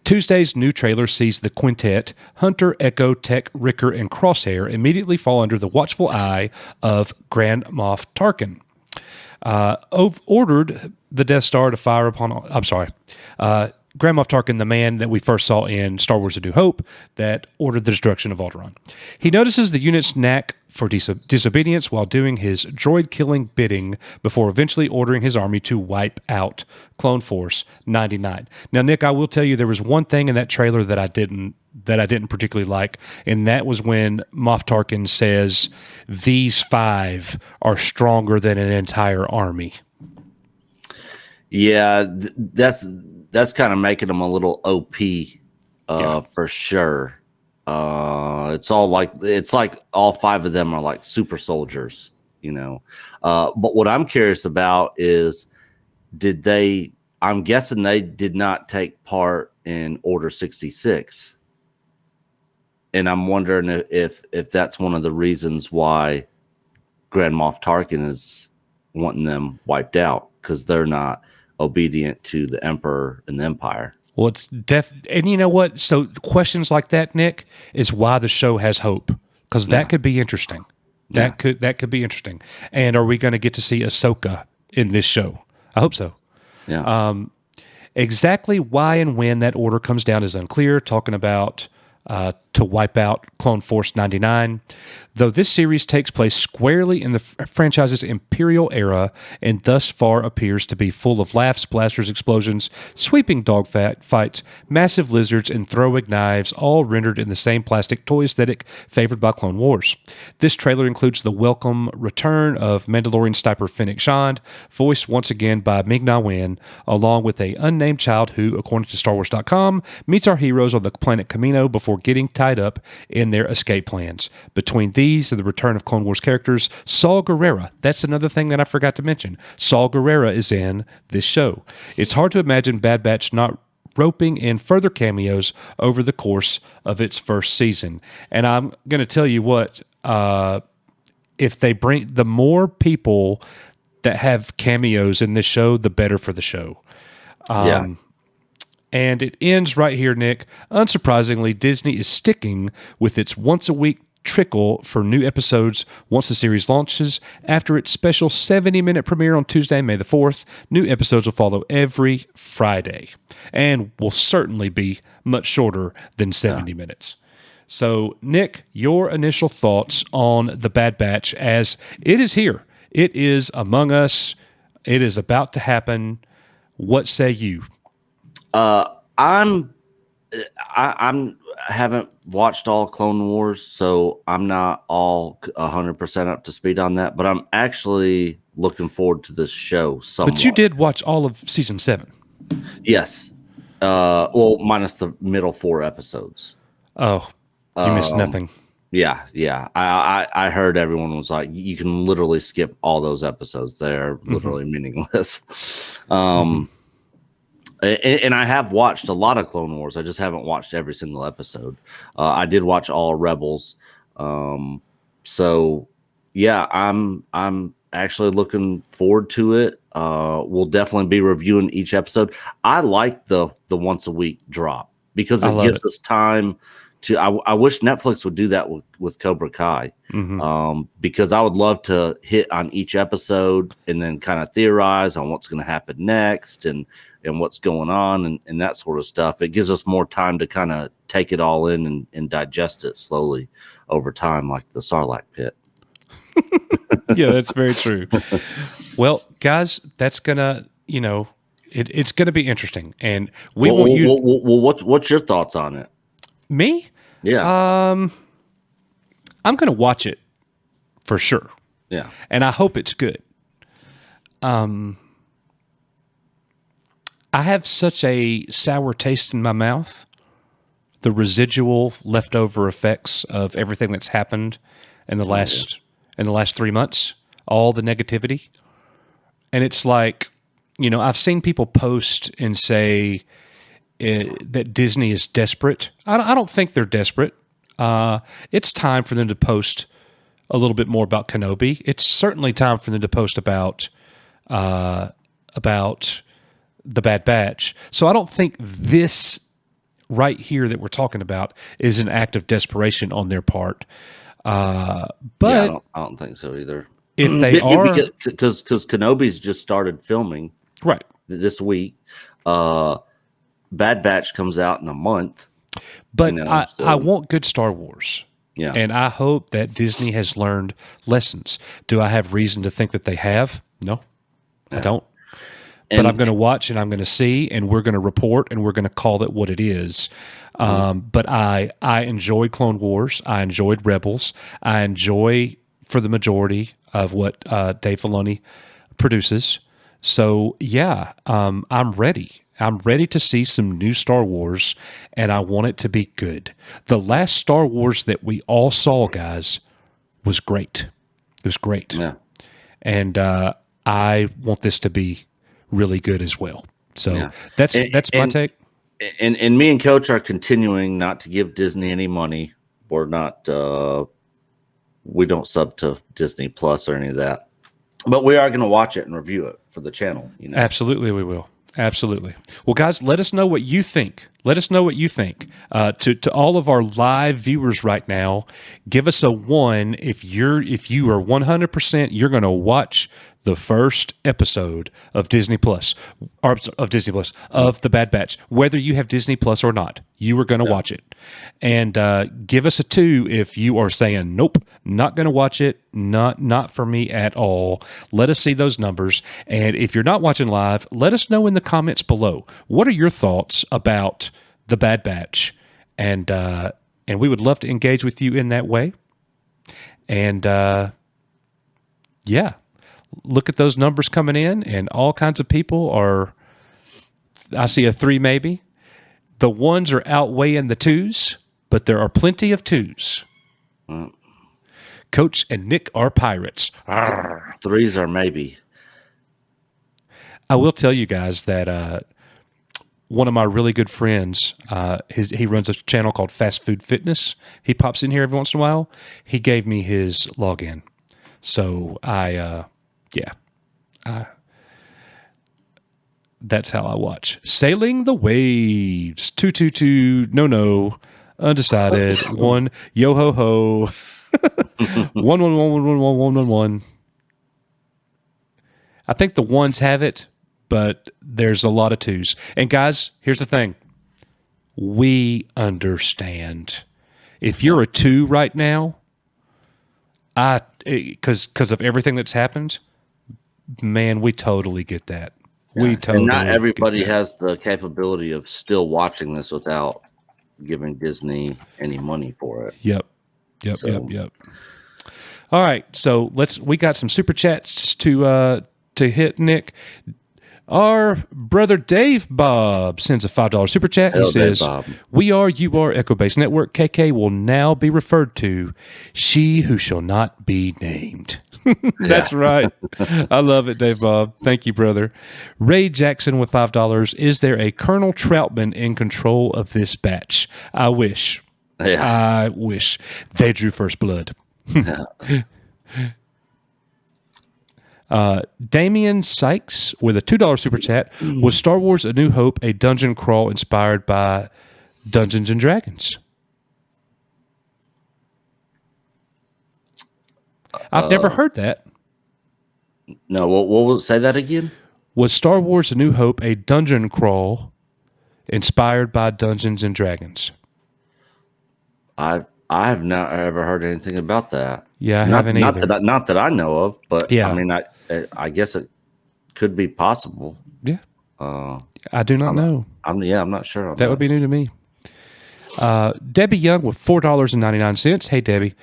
Tuesday's new trailer sees the quintet, Hunter, Echo, Tech, Ricker, and Crosshair, immediately fall under the watchful eye of Grand Moff Tarkin. Ordered the Death Star to fire upon... Grand Moff Tarkin, the man that we first saw in Star Wars A New Hope, that ordered the destruction of Alderaan. He notices the unit's knack for disobedience while doing his droid-killing bidding before eventually ordering his army to wipe out Clone Force 99. Now, Nick, I will tell you there was one thing in that trailer that I didn't particularly like, and that was when Moff Tarkin says, "These 5 are stronger than an entire army." Yeah, that's kind of making them a little OP, for sure. It's like all 5 of them are like super soldiers, you know. But what I'm curious about is, I'm guessing they did not take part in Order 66. And I'm wondering if that's one of the reasons why Grand Moff Tarkin is wanting them wiped out, because they're not obedient to the Emperor and the Empire. Well, and you know what? So questions like that, Nick, is why the show has hope, because that could be interesting. That could be interesting. And are we going to get to see Ahsoka in this show? I hope so. Yeah. Exactly why and when that order comes down is unclear. Talking about to wipe out Clone Force 99. Though this series takes place squarely in the franchise's Imperial era and thus far appears to be full of laughs, blasters, explosions, sweeping dogfights, massive lizards, and throwing knives, all rendered in the same plastic toy aesthetic favored by Clone Wars. This trailer includes the welcome return of Mandalorian sniper Fennec Shand, voiced once again by Ming-Na Wen, along with an unnamed child who, according to StarWars.com, meets our heroes on the planet Kamino before getting tied up in their escape plans. Between these and the return of Clone Wars characters, Saul Guerrera, that's another thing that I forgot to mention. Saul Guerrera is in this show. It's hard to imagine Bad Batch not roping in further cameos over the course of its first season. And I'm going to tell you what, if they bring the more people that have cameos in this show, the better for the show. And it ends right here, Nick. Unsurprisingly, Disney is sticking with its once-a-week trickle for new episodes once the series launches. After its special 70-minute premiere on Tuesday, May the 4th, new episodes will follow every Friday and will certainly be much shorter than 70 minutes. So, Nick, your initial thoughts on The Bad Batch as it is here. It is among us. It is about to happen. What say you? I haven't watched all Clone Wars, so I'm not all 100% up to speed on that, but I'm actually looking forward to this show somewhat. But you did watch all of season 7. Yes. Well, minus the middle 4 episodes. Oh, you missed nothing. Yeah. I heard everyone was like, you can literally skip all those episodes. They're literally meaningless. And I have watched a lot of Clone Wars. I just haven't watched every single episode. I did watch all Rebels. So yeah, I'm actually looking forward to it. We'll definitely be reviewing each episode. I like the once a week drop because it gives us time to. I wish Netflix would do that with Cobra Kai, because I would love to hit on each episode and then kind of theorize on what's going to happen next and what's going on and that sort of stuff. It gives us more time to kind of take it all in and digest it slowly over time, like the Sarlacc pit. Yeah, that's very true. Well, guys, that's gonna, it's gonna be interesting, and we want you. What's your thoughts on it? Me? Yeah. I'm gonna watch it for sure. Yeah, and I hope it's good. I have such a sour taste in my mouth. The residual leftover effects of everything that's happened in the last 3 months, all the negativity. And it's like, I've seen people post and say that Disney is desperate. I don't think they're desperate. It's time for them to post a little bit more about Kenobi. It's certainly time for them to post about the Bad Batch. So I don't think this right here that we're talking about is an act of desperation on their part. But I don't think so either. If they are, because Kenobi's just started filming right this week. Bad Batch comes out in a month. But I want good Star Wars. Yeah. And I hope that Disney has learned lessons. Do I have reason to think that they have? No, I don't. But I'm going to watch and I'm going to see, and we're going to report, and we're going to call it what it is. But I enjoyed Clone Wars. I enjoyed Rebels. I enjoy, for the majority of what Dave Filoni produces. So, yeah, I'm ready. I'm ready to see some new Star Wars, and I want it to be good. The last Star Wars that we all saw, guys, was great. It was great. Yeah. And I want this to be really good as well. So that's my take. And me and Coach are continuing not to give Disney any money. We're not we don't sub to Disney Plus or any of that. But we are going to watch it and review it for the channel. Absolutely, we will. Absolutely. Well, guys, let us know what you think. Let us know what you think. To all of our live viewers right now, give us a 1 if you are 100%. You're going to watch the first episode of Disney Plus, or of The Bad Batch, whether you have Disney Plus or not. You are going to watch it, and give us a 2 if you are saying nope, not going to watch it, not for me at all. Let us see those numbers, and if you're not watching live, let us know in the comments below. What are your thoughts about The Bad Batch, and we would love to engage with you in that way. And yeah. Look at those numbers coming in, and all kinds of people are. I see a 3 maybe. The 1s are outweighing the 2s, but there are plenty of 2s. Coach and Nick are pirates. 3s are maybe. I will tell you guys that one of my really good friends, he runs a channel called Fast Food Fitness. He pops in here every once in a while. He gave me his login, so that's how I watch. Sailing the Waves. 222. No. Undecided. 1. Yo ho ho. 111111111. I think the 1s have it, but there's a lot of 2s. And guys, here's the thing. We understand. If you're a 2 right now, because of everything that's happened, man, we totally get that. We totally. And not everybody has the capability of still watching this without giving Disney any money for it. Yep. All right, so we got some super chats to hit, Nick. Our brother Dave Bob sends a $5 super chat. Hello, He says, Dave Bob. "We are, you are, Echo Base Network. KK will now be referred to she who shall not be named." That's right. I love it, Dave Bob. Thank you, brother. Ray Jackson with $5. "Is there a Colonel Troutman in control of this batch? I wish. Yeah. I wish. They drew first blood." Damian Sykes with a $2 super chat. "Was Star Wars A New Hope a dungeon crawl inspired by Dungeons and Dragons?" I've never heard that. No, what was, say that again? Was Star Wars A New Hope a dungeon crawl inspired by Dungeons and Dragons? I have not ever heard anything about that. Yeah, I haven't either. Not that I know of, but yeah. I mean, I guess it could be possible. Yeah. I do not know. I'm not sure. That would be new to me. Debbie Young with $4.99. Hey, Debbie.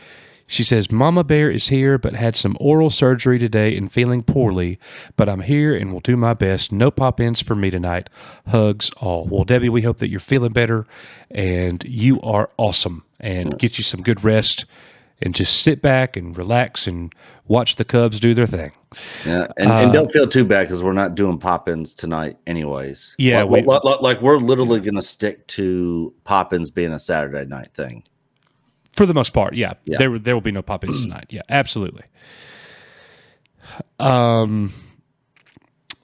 She says, "Mama Bear is here, but had some oral surgery today and feeling poorly. But I'm here and will do my best. No pop-ins for me tonight. Hugs all." Well, Debbie, we hope that you're feeling better and you are awesome, and get you some good rest and just sit back and relax and watch the Cubs do their thing. Yeah, and don't feel too bad because we're not doing pop-ins tonight anyways. Yeah. Like we're literally going to stick to pop-ins being a Saturday night thing. For the most part, yeah. There will be no pop-ins tonight. Yeah, absolutely.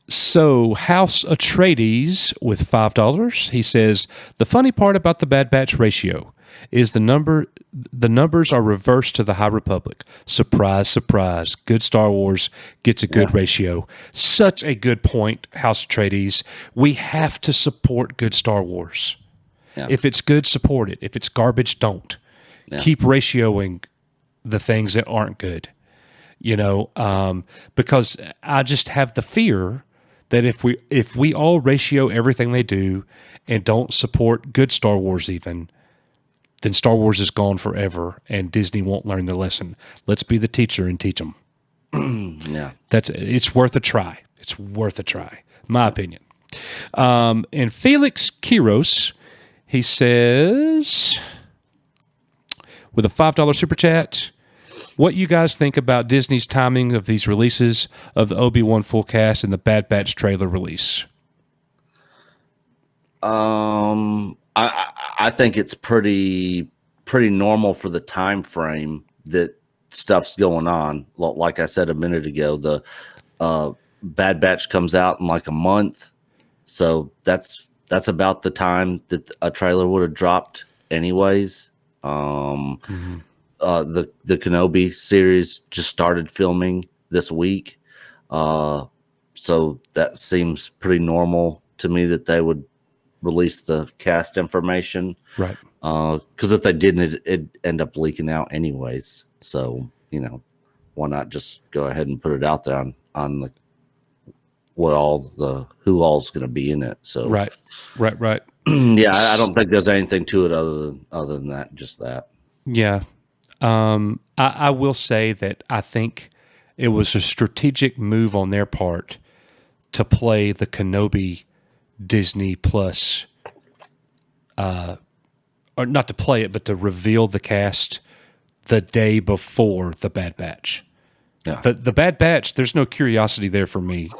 So House Atreides with $5. He says, "The funny part about the Bad Batch ratio is the numbers are reversed to the High Republic. Surprise, surprise. Good Star Wars gets a good ratio." Such a good point, House Atreides. We have to support good Star Wars. Yeah. If it's good, support it. If it's garbage, don't. Yeah. Keep ratioing the things that aren't good, because I just have the fear that if we all ratio everything they do and don't support good Star Wars even, then Star Wars is gone forever and Disney won't learn the lesson. Let's be the teacher and teach them. Yeah. It's worth a try. It's worth a try, my opinion. And Felix Kiros, he says, with a $5 super chat, "What you guys think about Disney's timing of these releases of the Obi-Wan full cast and the Bad Batch trailer release?" I think it's pretty normal for the time frame that stuff's going on. Like I said a minute ago, the Bad Batch comes out in like a month, so that's about the time that a trailer would have dropped anyways. The Kenobi series just started filming this week, so that seems pretty normal to me that they would release the cast information, right? Because if they didn't, it'd end up leaking out anyways. So why not just go ahead and put it out there on the who all's going to be in it? So right. Yeah, I don't think there's anything to it other than that, just that. Yeah. I will say that I think it was a strategic move on their part to play the Kenobi Disney Plus, or not to play it, but to reveal the cast the day before the Bad Batch. Yeah. But the Bad Batch, there's no curiosity there for me.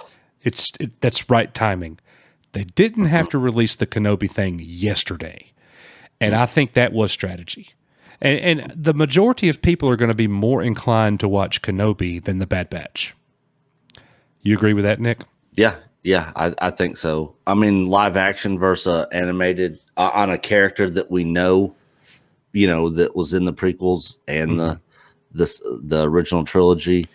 That's right timing. They didn't have to release the Kenobi thing yesterday, and I think that was strategy. And the majority of people are going to be more inclined to watch Kenobi than the Bad Batch. You agree with that, Nick? Yeah, I think so. I mean, live action versus animated on a character that we know, that was in the prequels and the original trilogy,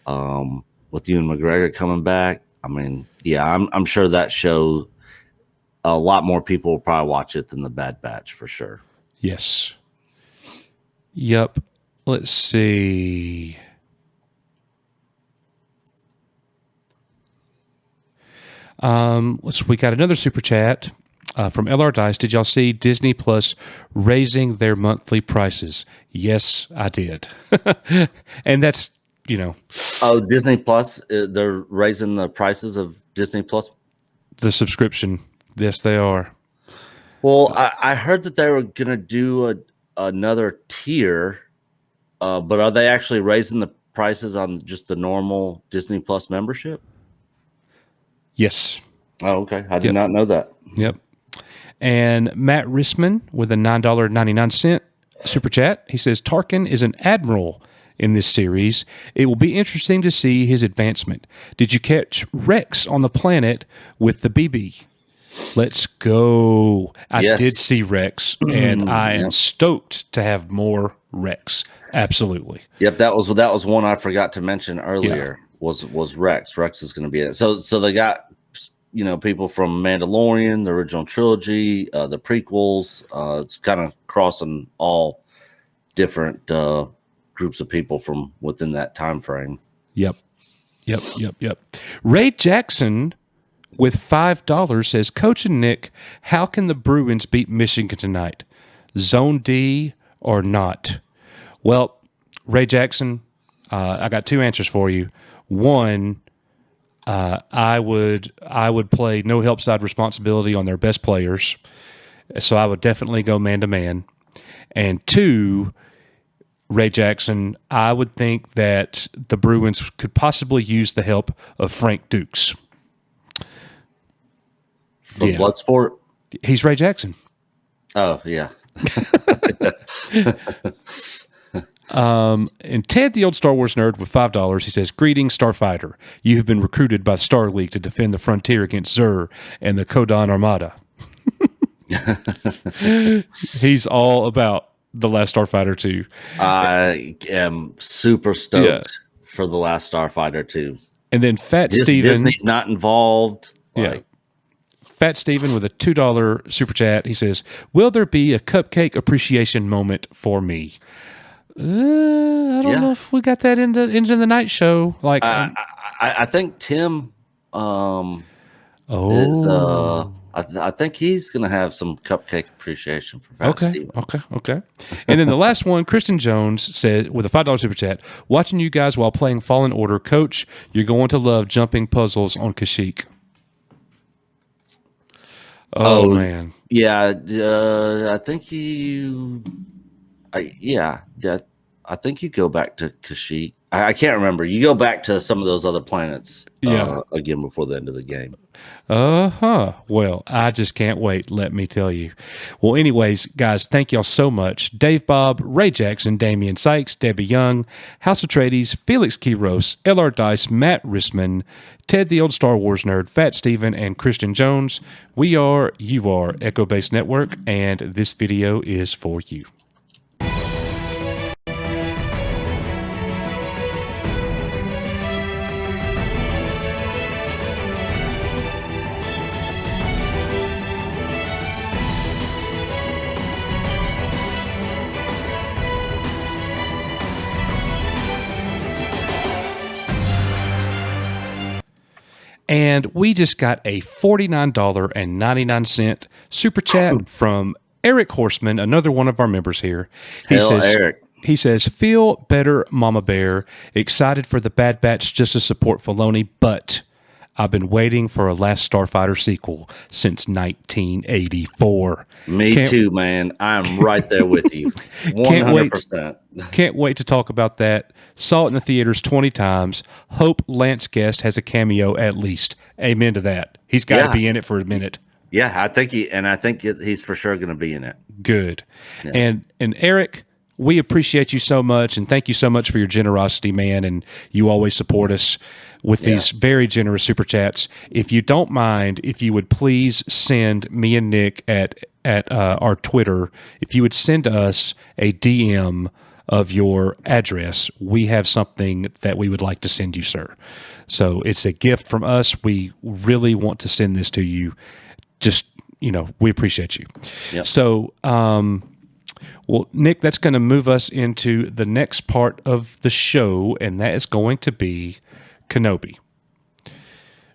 with Ewan McGregor coming back. I mean, yeah, I'm sure that show, a lot more people will probably watch it than the Bad Batch for sure. Yes. Yep. Let's see. We got another super chat from LR Dice. "Did y'all see Disney Plus raising their monthly prices?" Yes, I did. And that's, Oh, Disney Plus, they're raising the prices of Disney Plus. the subscription. Yes, they are. Well, I heard that they were going to do another tier, but are they actually raising the prices on just the normal Disney Plus membership? Yes. Oh, okay. I did not know that. Yep. And Matt Risman with a $9.99 super chat. He says, Tarkin is an admiral in this series. It will be interesting to see his advancement. Did you catch Rex on the planet with the BB? Let's go. I did see Rex, and I am stoked to have more Rex. Absolutely. Yep, that was one I forgot to mention earlier. Was Rex. Rex is going to be it. So they got people from Mandalorian, the original trilogy, the prequels. It's kind of crossing all different groups of people from within that time frame. Yep. Ray Jackson with $5 says, Coach and Nick, how can the Bruins beat Michigan tonight? Zone D or not? Well, Ray Jackson, I got two answers for you. One, I would play no help side responsibility on their best players, so I would definitely go man to man. And two, Ray Jackson, I would think that the Bruins could possibly use the help of Frank Dukes. From Bloodsport? He's Ray Jackson. Oh, yeah. And Ted, the old Star Wars nerd, with $5, he says, Greetings, Starfighter. You have been recruited by Star League to defend the frontier against Zur and the Kodan Armada. He's all about The Last Starfighter 2. I am super stoked for The Last Starfighter 2. And then Fat Steven. Disney's not involved. Fat Steven with a $2 super chat. He says, will there be a cupcake appreciation moment for me? I don't know if we got that into the night show. Like, I think Tim. I think he's gonna have some cupcake appreciation for Fat Steven. Okay. And then the last one, Kristen Jones said with a $5 super chat, watching you guys while playing Fallen Order, Coach, you're going to love jumping puzzles on Kashyyyk. Oh man. Yeah, I think I think you go back to Kashyyyk. I can't remember. You go back to some of those other planets again before the end of the game. Well, I just can't wait, let me tell you. Well, anyways, guys, thank y'all so much. Dave Bob, Ray Jackson, Damian Sykes, Debbie Young, House of Trades, Felix Quiros, LR Dice, Matt Risman, Ted the Old Star Wars Nerd, Fat Steven, and Christian Jones. You are Echo Base Network, and this video is for you. And we just got a $49.99 super chat from Eric Horseman, another one of our members here. Eric. He says, feel better, Mama Bear. Excited for the Bad Batch just to support Filoni, but I've been waiting for a Last Starfighter sequel since 1984. Me too, man. I'm right there with you. 100%. Can't wait to talk about that. Saw it in the theaters 20 times. Hope Lance Guest has a cameo at least. Amen to that. He's got to be in it for a minute. Yeah, I think he's for sure going to be in it. Good. Yeah. And Eric, we appreciate you so much, and thank you so much for your generosity, man. And you always support us with these very generous super chats. If you don't mind, if you would please send me and Nick at our Twitter, if you would send us a DM of your address, we have something that we would like to send you, sir. So it's a gift from us. We really want to send this to you. Just, we appreciate you. Yep. So, well, Nick, that's going to move us into the next part of the show, and that is going to be Kenobi.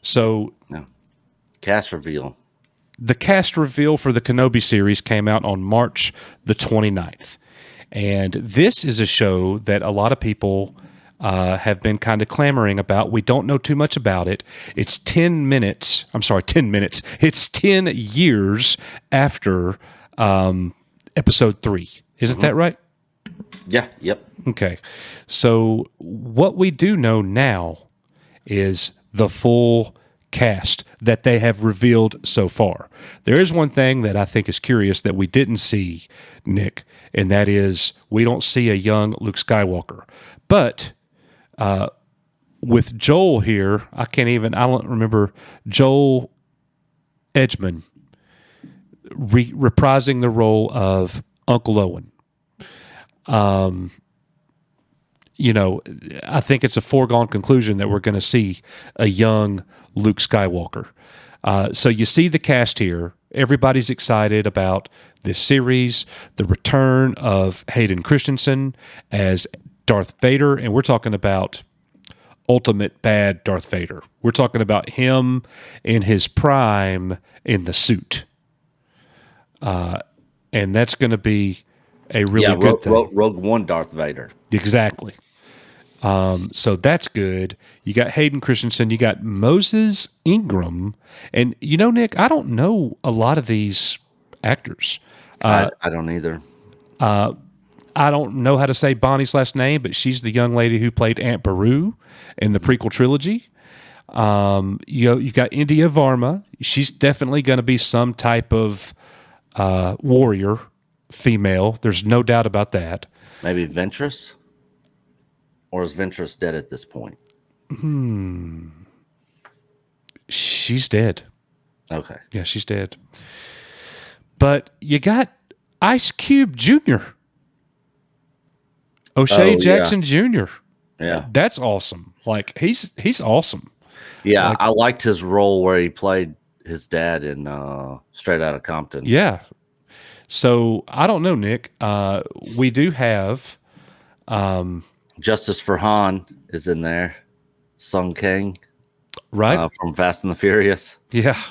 So, cast reveal. The cast reveal for the Kenobi series came out on March the 29th. And this is a show that a lot of people have been kind of clamoring about. We don't know too much about it. It's 10 minutes. I'm sorry, 10 minutes. It's 10 years after episode 3. Isn't that right? Yeah. Yep. Okay. So what we do know now is the full cast that they have revealed so far. There is one thing that I think is curious that we didn't see, Nick, and that is we don't see a young Luke Skywalker. But with Joel here, I don't remember Joel Edgman reprising the role of Uncle Owen. I think it's a foregone conclusion that we're going to see a young Luke Skywalker. So you see the cast here. Everybody's excited about this series, the return of Hayden Christensen as Darth Vader, and we're talking about ultimate bad Darth Vader. We're talking about him in his prime in the suit. And that's going to be a really good thing. Rogue One Darth Vader. Exactly. So that's good. You got Hayden Christensen. You got Moses Ingram. And, Nick, I don't know a lot of these actors. I don't either. I don't know how to say Bonnie's last name, but she's the young lady who played Aunt Beru in the prequel trilogy. You got India Varma. She's definitely going to be some type of warrior female. There's no doubt about that. Maybe Ventress? Or is Ventress dead at this point? She's dead. Okay. Yeah, she's dead. But you got Ice Cube Jr. O'Shea Jackson Jr. Yeah. That's awesome. Like, he's awesome. Yeah, Like, I liked his role where he played his dad in Straight Outta Compton. Yeah. So, I don't know, Nick. We do have... Justice for Han is in there. Sung Kang. Right. From Fast and the Furious. Yeah.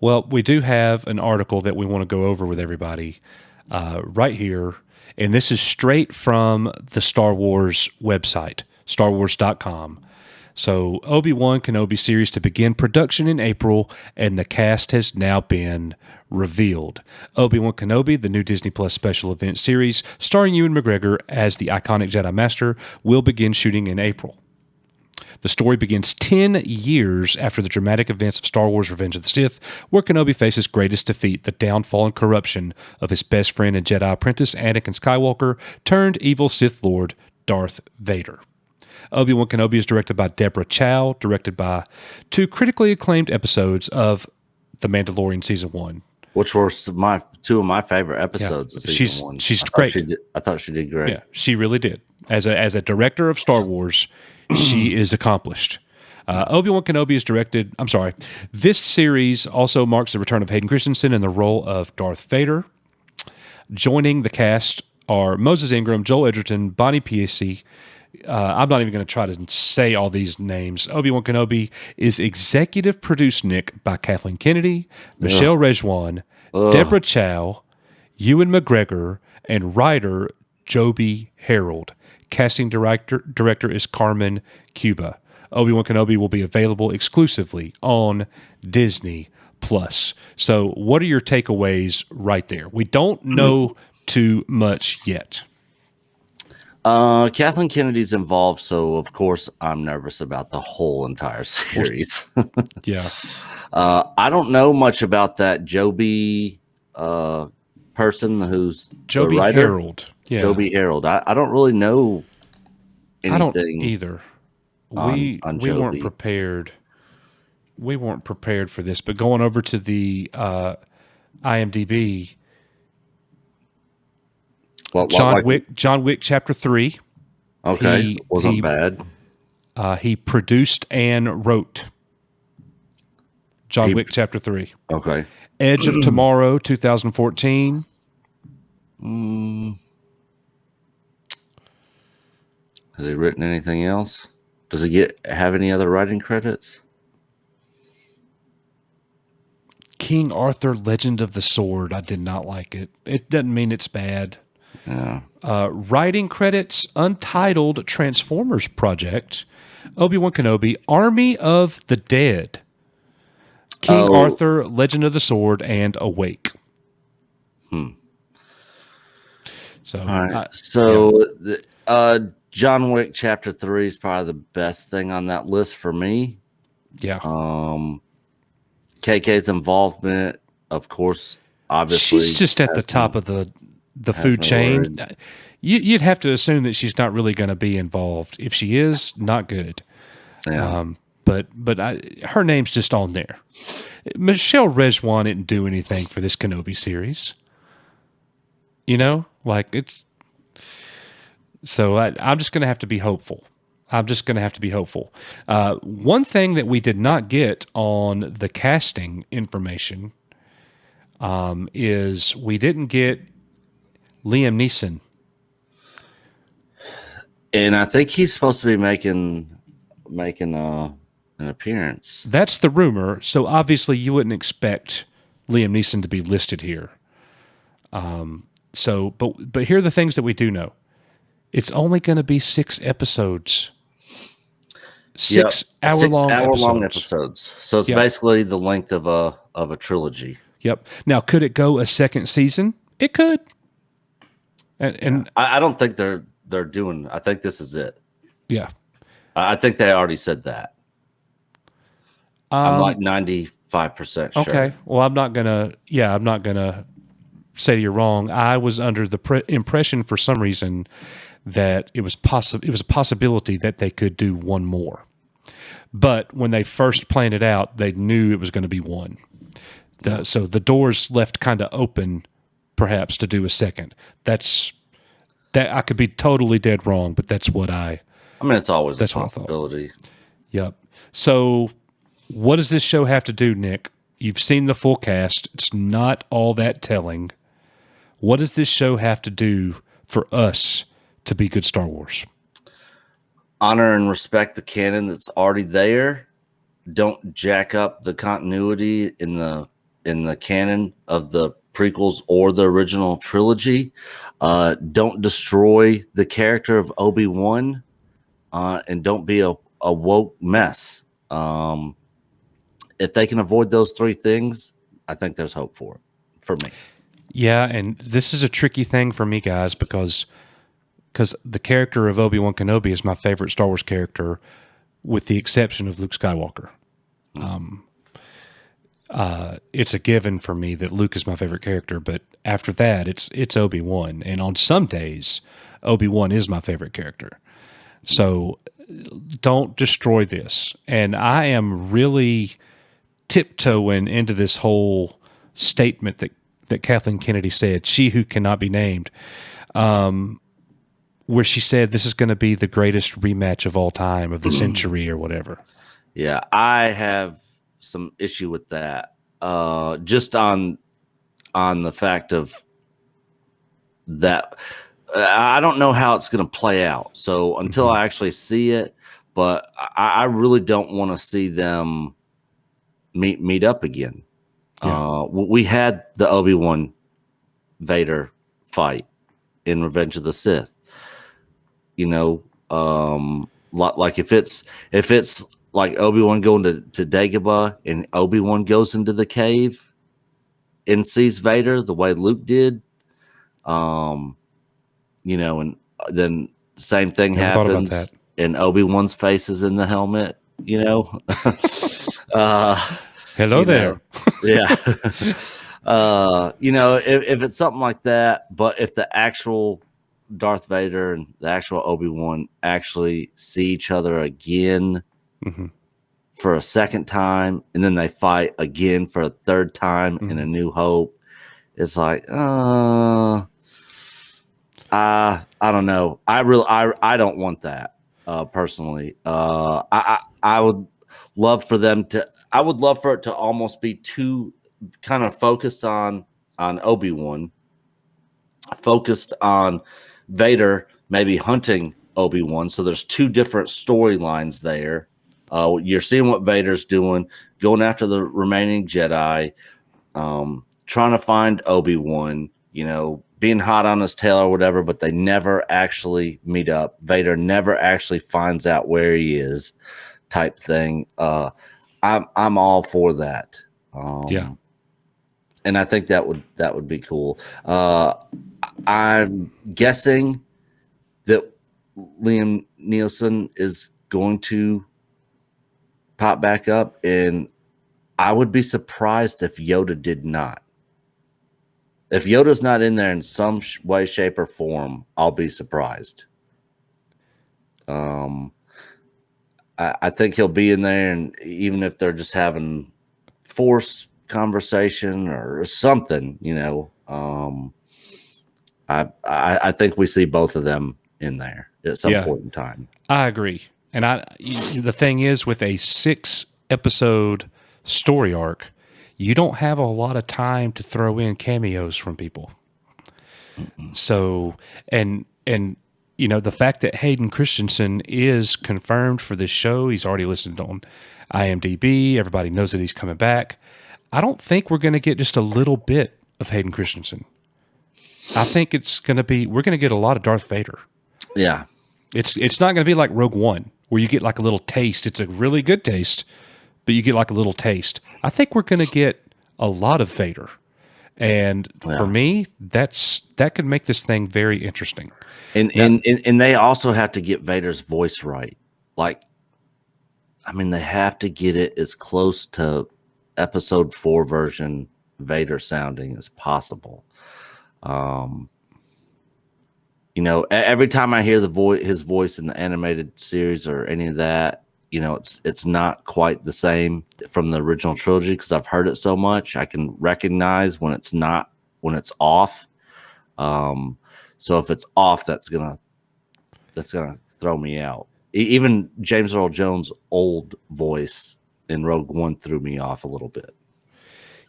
Well, we do have an article that we want to go over with everybody right here. And this is straight from the Star Wars website, starwars.com. So, Obi-Wan Kenobi series to begin production in April, and the cast has now been revealed. Obi-Wan Kenobi, the new Disney Plus special event series, starring Ewan McGregor as the iconic Jedi Master, will begin shooting in April. The story begins 10 years after the dramatic events of Star Wars Revenge of the Sith, where Kenobi faces greatest defeat, the downfall and corruption of his best friend and Jedi apprentice Anakin Skywalker, turned evil Sith Lord Darth Vader. Obi-Wan Kenobi is directed by Deborah Chow, directed by 2 critically acclaimed episodes of The Mandalorian Season 1. Which were 2 of my favorite episodes of Season 1. She's great. I thought she did great. Yeah, she really did. As a director of Star Wars, she is accomplished. Obi-Wan Kenobi is directed... I'm sorry. This series also marks the return of Hayden Christensen in the role of Darth Vader. Joining the cast are Moses Ingram, Joel Edgerton, Bonnie Piesse. I'm not even going to try to say all these names. Obi-Wan Kenobi is executive produced, Nick, by Kathleen Kennedy, Michelle Rejwan, Deborah Chow, Ewan McGregor, and writer Joby Harold. Casting director is Carmen Cuba. Obi-Wan Kenobi will be available exclusively on Disney Plus. So what are your takeaways right there? We don't know too much yet. Kathleen Kennedy's involved, so of course I'm nervous about the whole entire series. Yeah. I don't know much about that Joby person who's Joby the writer. Harold. Yeah. Joby Harold. I don't really know anything. I don't either. We weren't prepared. We weren't prepared for this, but going over to the IMDb, John Wick Chapter 3. Okay, wasn't bad. He produced and wrote John Wick Chapter 3. Okay. Edge of Tomorrow 2014. Has he written anything else? Does he have any other writing credits? King Arthur Legend of the Sword. I did not like it. It doesn't mean it's bad. Yeah. Writing credits: Untitled Transformers Project, Obi-Wan Kenobi, Army of the Dead, King Arthur, Legend of the Sword, and Awake. So, all right. John Wick Chapter 3 is probably the best thing on that list for me. Yeah. KK's involvement, of course, obviously. She's just at the top of the food chain. You'd have to assume that she's not really going to be involved. If she is, not good. Yeah. But her name's just on there. Michelle Rejwan didn't do anything for this Kenobi series. You know, like it's. So I'm just going to have to be hopeful. One thing that we did not get on the casting information is we didn't get Liam Neeson. And I think he's supposed to be making an appearance. That's the rumor. So obviously you wouldn't expect Liam Neeson to be listed here. But here are the things that we do know. It's only going to be 6 episodes. 6 hour-long episodes. So it's basically the length of a trilogy. Yep. Now, could it go a second season? It could. And I don't think they're doing. I think this is it. Yeah. I think they already said that. I'm like 95% sure. Okay. Well, I'm not gonna say you're wrong. I was under the impression for some reason that it was a possibility that they could do one more. But when they first planned it out, they knew it was going to be one. So the doors left kind of open, perhaps, to do a second. That I could be totally dead wrong, but that's what I mean, it's always a possibility. Yep. So what does this show have to do, Nick? You've seen the full cast. It's not all that telling. What does this show have to do for us to be good Star Wars? Honor and respect the canon that's already there. Don't jack up the continuity in the canon of the prequels or the original trilogy. Don't destroy the character of Obi-Wan, and don't be a woke mess. If they can avoid those 3 things, I think there's hope for me. Yeah, and this is a tricky thing for me, guys, because the character of Obi-Wan Kenobi is my favorite Star Wars character, with the exception of Luke Skywalker. It's a given for me that Luke is my favorite character, but after that, it's Obi-Wan. And on some days, Obi-Wan is my favorite character. So don't destroy this. And I am really tiptoeing into this whole statement that Kathleen Kennedy said, she who cannot be named, where she said this is going to be the greatest rematch of all time, of the century or whatever. Yeah, I have some issue with that. Just on the fact of that, I don't know how it's going to play out. So until I actually see it, but I really don't want to see them meet up again. Yeah. We had the Obi-Wan Vader fight in Revenge of the Sith. You know, like if it's like Obi-Wan going to Dagobah and Obi-Wan goes into the cave and sees Vader the way Luke did, you know, and then same thing happens and Obi-Wan's face is in the helmet, you know. Hello there. Yeah. You know, if it's something like that, but if the actual Darth Vader and the actual Obi-Wan actually see each other again for a second time, and then they fight again for a third time in A New Hope, it's like, I don't know. I don't want that personally. I would love for them to. I would love for it to almost be too kind of focused on Obi-Wan, focused on Vader maybe hunting Obi-Wan. So there's 2 different storylines there. You're seeing what Vader's doing, going after the remaining Jedi, trying to find Obi-Wan. being hot on his tail or whatever, but they never actually meet up. Vader never actually finds out where he is, type thing. I'm all for that. And I think that would be cool. I'm guessing that Liam Neeson is going to pop back up, and I would be surprised if Yoda did not. If Yoda's not in there in some way, shape, or form, I'll be surprised. I think he'll be in there, and even if they're just having Force conversation or something, I think we see both of them in there at some point in time. I agree. And the thing is, with a 6-episode story arc, you don't have a lot of time to throw in cameos from people. So, and the fact that Hayden Christensen is confirmed for this show, he's already listed on IMDb. Everybody knows that he's coming back. I don't think we're going to get just a little bit of Hayden Christensen. I think we're going to get a lot of Darth Vader. Yeah. It's not going to be like Rogue One, where you get like a little taste. It's a really good taste, but you get like a little taste. I think we're going to get a lot of Vader. And for me, that could make this thing very interesting. And they also have to get Vader's voice right. They have to get it as close to Episode 4 version Vader sounding as possible. Every time I hear his voice in the animated series or any of that, it's not quite the same from the original trilogy, because I've heard it so much. I can recognize when it's off. So if it's off, that's gonna throw me out. Even James Earl Jones' old voice in Rogue One threw me off a little bit.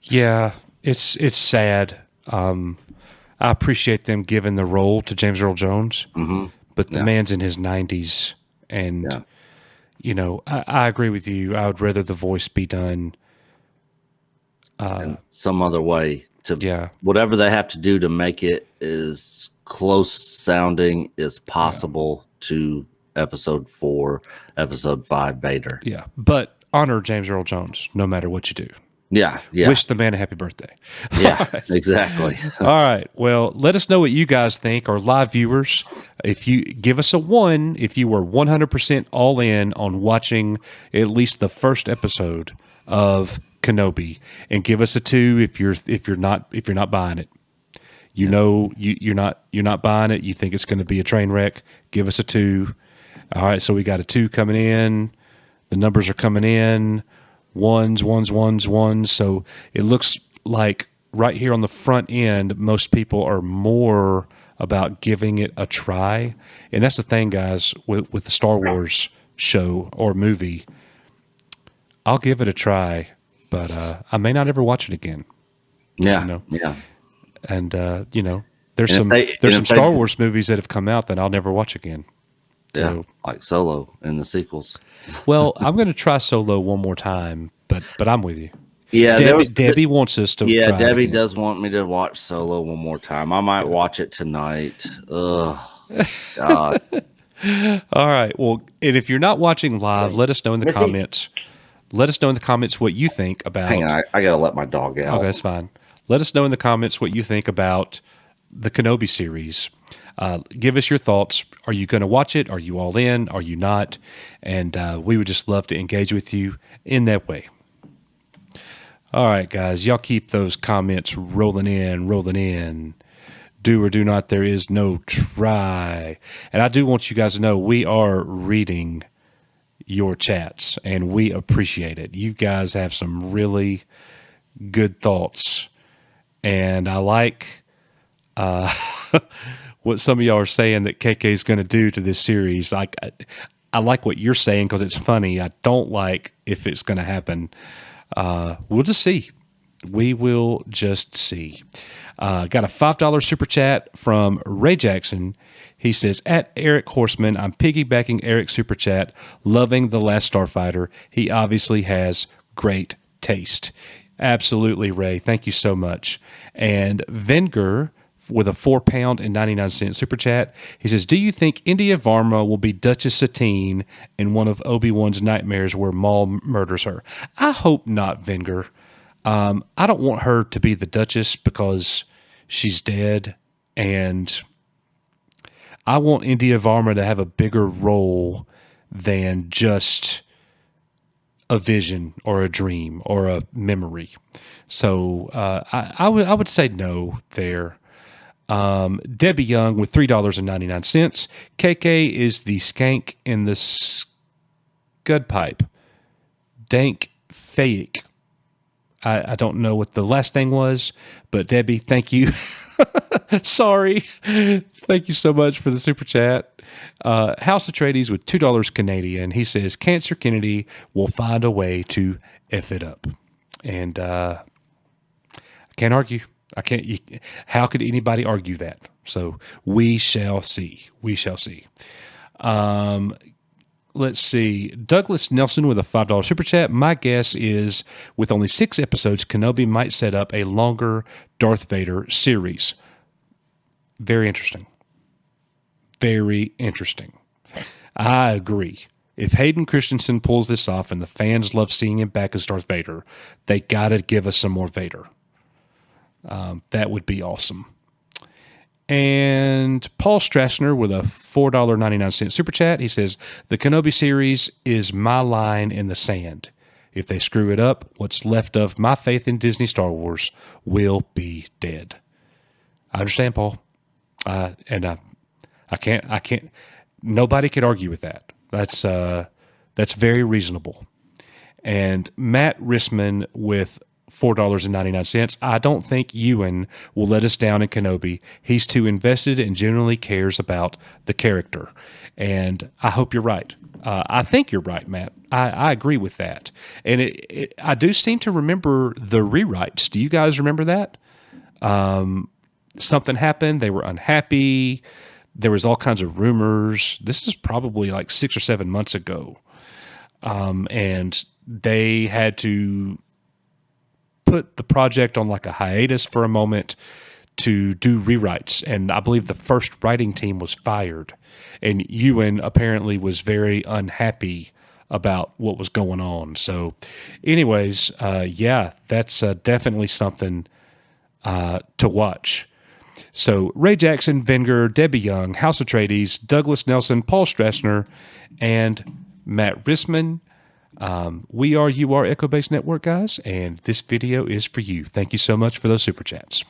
Yeah, it's sad. I appreciate them giving the role to James Earl Jones, but the man's in his 90s, and I agree with you. I would rather the voice be done in some other way. Whatever they have to do to make it as close sounding as possible to Episode 4, Episode 5 Vader. Yeah, but honor James Earl Jones no matter what you do. Yeah. Wish the man a happy birthday. Yeah, exactly. All right. Well, let us know what you guys think, our live viewers. If you give us a 1, if you were 100% all in on watching at least the first episode of Kenobi, and give us a 2 if you're not buying it. You're not buying it. You think it's going to be a train wreck. Give us a 2. All right. So we got a 2 coming in. The numbers are coming in. Ones. So it looks like right here on the front end, most people are more about giving it a try. And that's the thing, guys, with the Star Wars show or movie. I'll give it a try, but I may not ever watch it again. Yeah. And there's some Star Wars movies that have come out that I'll never watch again. So, like Solo and the sequels. Well, I'm going to try Solo one more time, but I'm with you. Yeah, Debbie wants us to. Yeah, try Debbie it again. does want me to watch Solo one more time. I might watch it tonight. Ugh, God. All right. Well, and if you're not watching live, let us know in the comments. Let us know in the comments what you think about. Hang on, I gotta let my dog out. Okay, that's fine. Let us know in the comments what you think about the Kenobi series. Give us your thoughts. Are you going to watch it? Are you all in? Are you not? And we would just love to engage with you in that way. All right, guys. Y'all keep those comments rolling in. Do or do not, there is no try. And I do want you guys to know we are reading your chats, and we appreciate it. You guys have some really good thoughts. And I like what some of y'all are saying that KK is going to do to this series. I like what you're saying because it's funny. I don't like if it's going to happen. We'll just see. We will just see. Got a $5 super chat from Ray Jackson. He says, at Eric Horseman, I'm piggybacking Eric's super chat, loving The Last Starfighter. He obviously has great taste. Absolutely, Ray. Thank you so much. And Venger with a £4.99 super chat. He says, "Do you think India Varma will be Duchess Satine in one of Obi-Wan's nightmares where Maul murders her?" I hope not, Venger. I don't want her to be the Duchess because she's dead, and I want India Varma to have a bigger role than just a vision or a dream or a memory. So I would say no there. Debbie Young with $3.99. KK is the skank in the scud pipe. Dank fake. I don't know what the last thing was, but Debbie, thank you. Sorry. Thank you so much for the super chat. House Atreides with $2 Canadian. He says, Cancer Kennedy will find a way to F it up. And I can't argue. How could anybody argue that? So we shall see. We shall see. Let's see. Douglas Nelson with a $5 super chat. My guess is with only 6 episodes, Kenobi might set up a longer Darth Vader series. Very interesting. Very interesting. I agree. If Hayden Christensen pulls this off and the fans love seeing him back as Darth Vader, they got to give us some more Vader. That would be awesome. And Paul Strassner with a $4.99 super chat. He says, the Kenobi series is my line in the sand. If they screw it up, what's left of my faith in Disney Star Wars will be dead. I understand, Paul. I can't, nobody could argue with that. That's very reasonable. And Matt Rissman with $4.99. I don't think Ewan will let us down in Kenobi. He's too invested and genuinely cares about the character. And I hope you're right. I think you're right, Matt. I agree with that. And I do seem to remember the rewrites. Do you guys remember that? Something happened. They were unhappy. There was all kinds of rumors. This is probably like 6 or 7 months ago. And they had to put the project on like a hiatus for a moment to do rewrites. And I believe the first writing team was fired. And Ewan apparently was very unhappy about what was going on. So anyways, yeah, that's definitely something to watch. So Ray Jackson, Venger, Debbie Young, House Atreides, Douglas Nelson, Paul Strassner, and Matt Rissman. We are You Are Echo Base Network, guys, and this video is for you. Thank you so much for those super chats.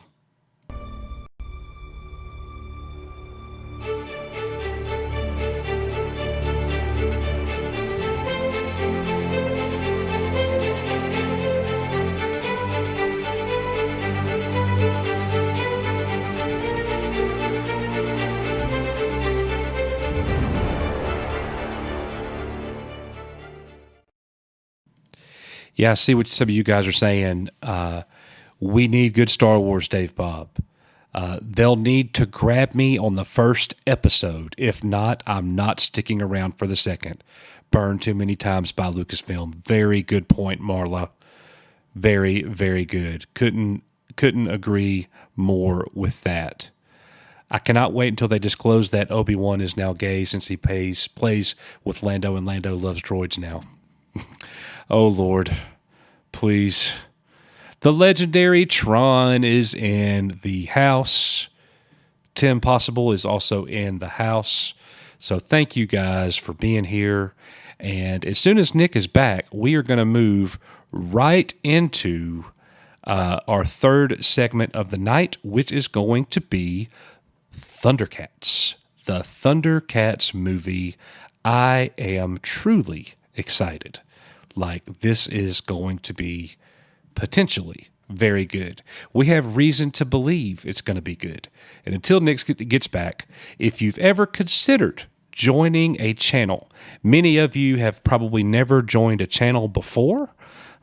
Yeah, I see what some of you guys are saying. We need good Star Wars, Dave Bob. They'll need to grab me on the first episode. If not, I'm not sticking around for the second. Burned too many times by Lucasfilm. Very good point, Marla. Very, very good. Couldn't agree more with that. I cannot wait until they disclose that Obi-Wan is now gay since he plays with Lando and Lando loves droids now. Oh, Lord, please. The legendary Tron is in the house. Tim Possible is also in the house. So thank you guys for being here. And as soon as Nick is back, we are going to move right into our third segment of the night, which is going to be Thundercats. The Thundercats movie. I am truly excited. Like, this is going to be potentially very good. We have reason to believe it's going to be good. And until Nick gets back, if you've ever considered joining a channel, many of you have probably never joined a channel before.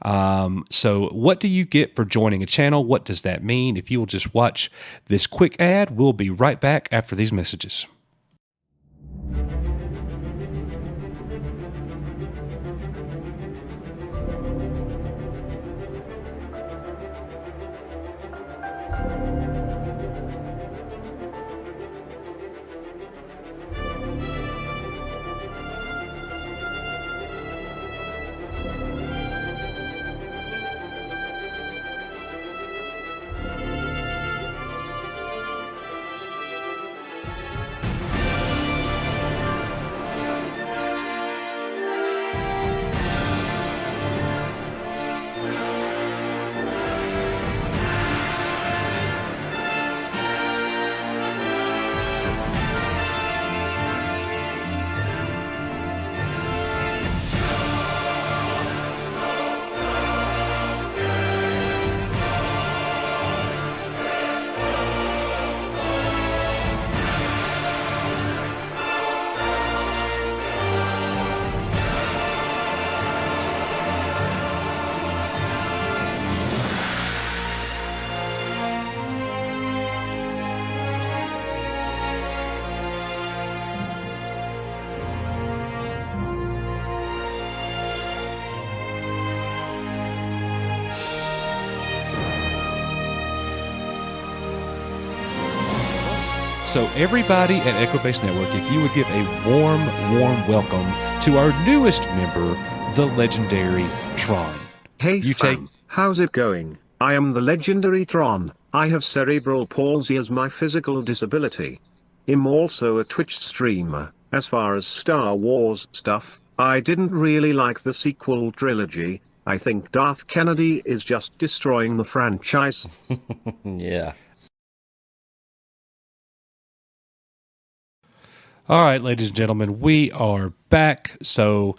So what do you get for joining a channel? What does that mean? If you will just watch this quick ad, we'll be right back after these messages. So everybody at Echo Base Network, if you would give a warm welcome to our newest member, the legendary Tron. Hey you fam, how's it going? I am the legendary Tron. I have cerebral palsy as my physical disability. I'm also a Twitch streamer. As far as Star Wars stuff, I didn't really like the sequel trilogy. I think Darth Kennedy is just destroying the franchise. Yeah. All right, ladies and gentlemen, we are back. So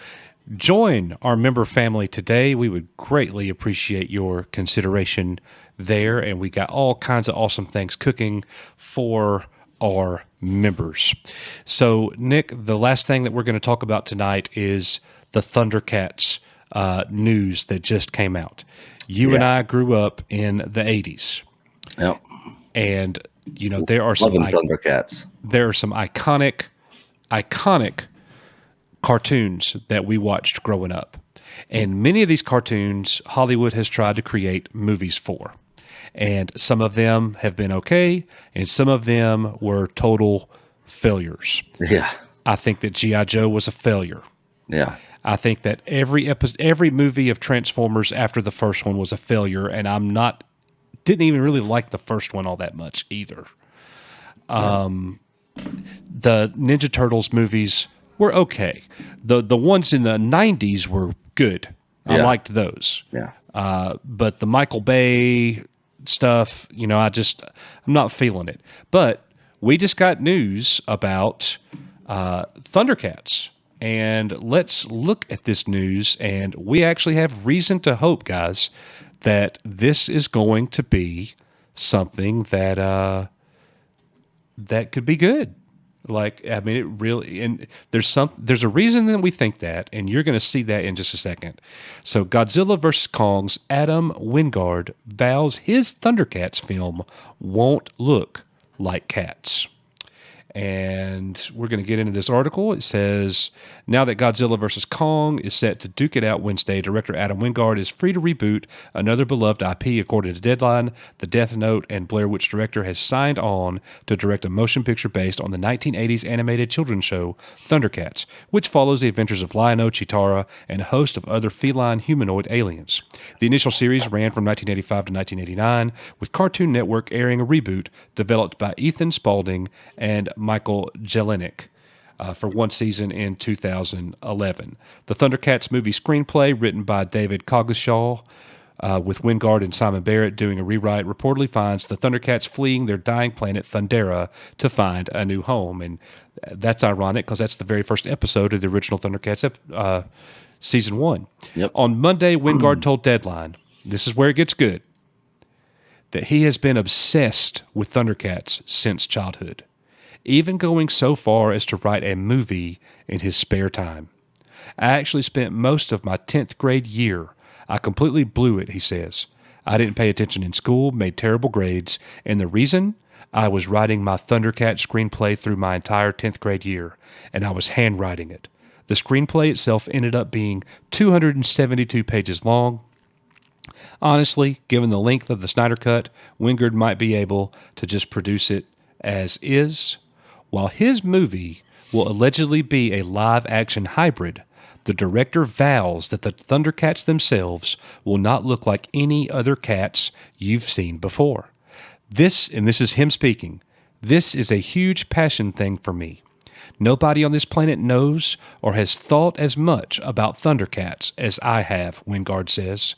join our member family today. We would greatly appreciate your consideration there. And we got all kinds of awesome things cooking for our members. So, Nick, the last thing that we're going to talk about tonight is the Thundercats news that just came out. You and I grew up in the 80s. Yep. And, you know, there are some Thundercats. There are some iconic cartoons that we watched growing up. And many of these cartoons, Hollywood has tried to create movies for. And some of them have been okay, and some of them were total failures. Yeah. I think that G.I. Joe was a failure. Yeah. I think that every movie of Transformers after the first one was a failure, and didn't even really like the first one all that much either. The Ninja Turtles movies were okay. The ones in the 90s were good. I liked those. Yeah. But the Michael Bay stuff, you know, I'm not feeling it. But we just got news about Thundercats. And let's look at this news. And we actually have reason to hope, guys, that this is going to be something that that could be good. Like, I mean, it really, and there's a reason that we think that, and you're going to see that in just a second. So Godzilla vs. Kong's Adam Wingard vows his Thundercats film won't look like cats. And we're going to get into this article. It says, now that Godzilla vs. Kong is set to duke it out Wednesday, director Adam Wingard is free to reboot another beloved IP. According to Deadline, the Death Note and Blair Witch director has signed on to direct a motion picture based on the 1980s animated children's show Thundercats, which follows the adventures of Lion-O, Chitara, and a host of other feline humanoid aliens. The initial series ran from 1985 to 1989, with Cartoon Network airing a reboot developed by Ethan Spalding and Michael Jelenic for one season in 2011. The Thundercats movie screenplay, written by David Coggeshall, with Wingard and Simon Barrett doing a rewrite, reportedly finds the Thundercats fleeing their dying planet Thundera to find a new home. And that's ironic because that's the very first episode of the original Thundercats season 1. Yep. On Monday, Wingard told Deadline, this is where it gets good, that he has been obsessed with Thundercats since childhood, even going so far as to write a movie in his spare time. I actually spent most of my 10th grade year. I completely blew it, he says. I didn't pay attention in school, made terrible grades, and the reason? I was writing my Thundercat screenplay through my entire 10th grade year, and I was handwriting it. The screenplay itself ended up being 272 pages long. Honestly, given the length of the Snyder Cut, Wingard might be able to just produce it as is. While his movie will allegedly be a live-action hybrid, the director vows that the Thundercats themselves will not look like any other cats you've seen before. This is him speaking, this is a huge passion thing for me. Nobody on this planet knows or has thought as much about Thundercats as I have, Wingard says.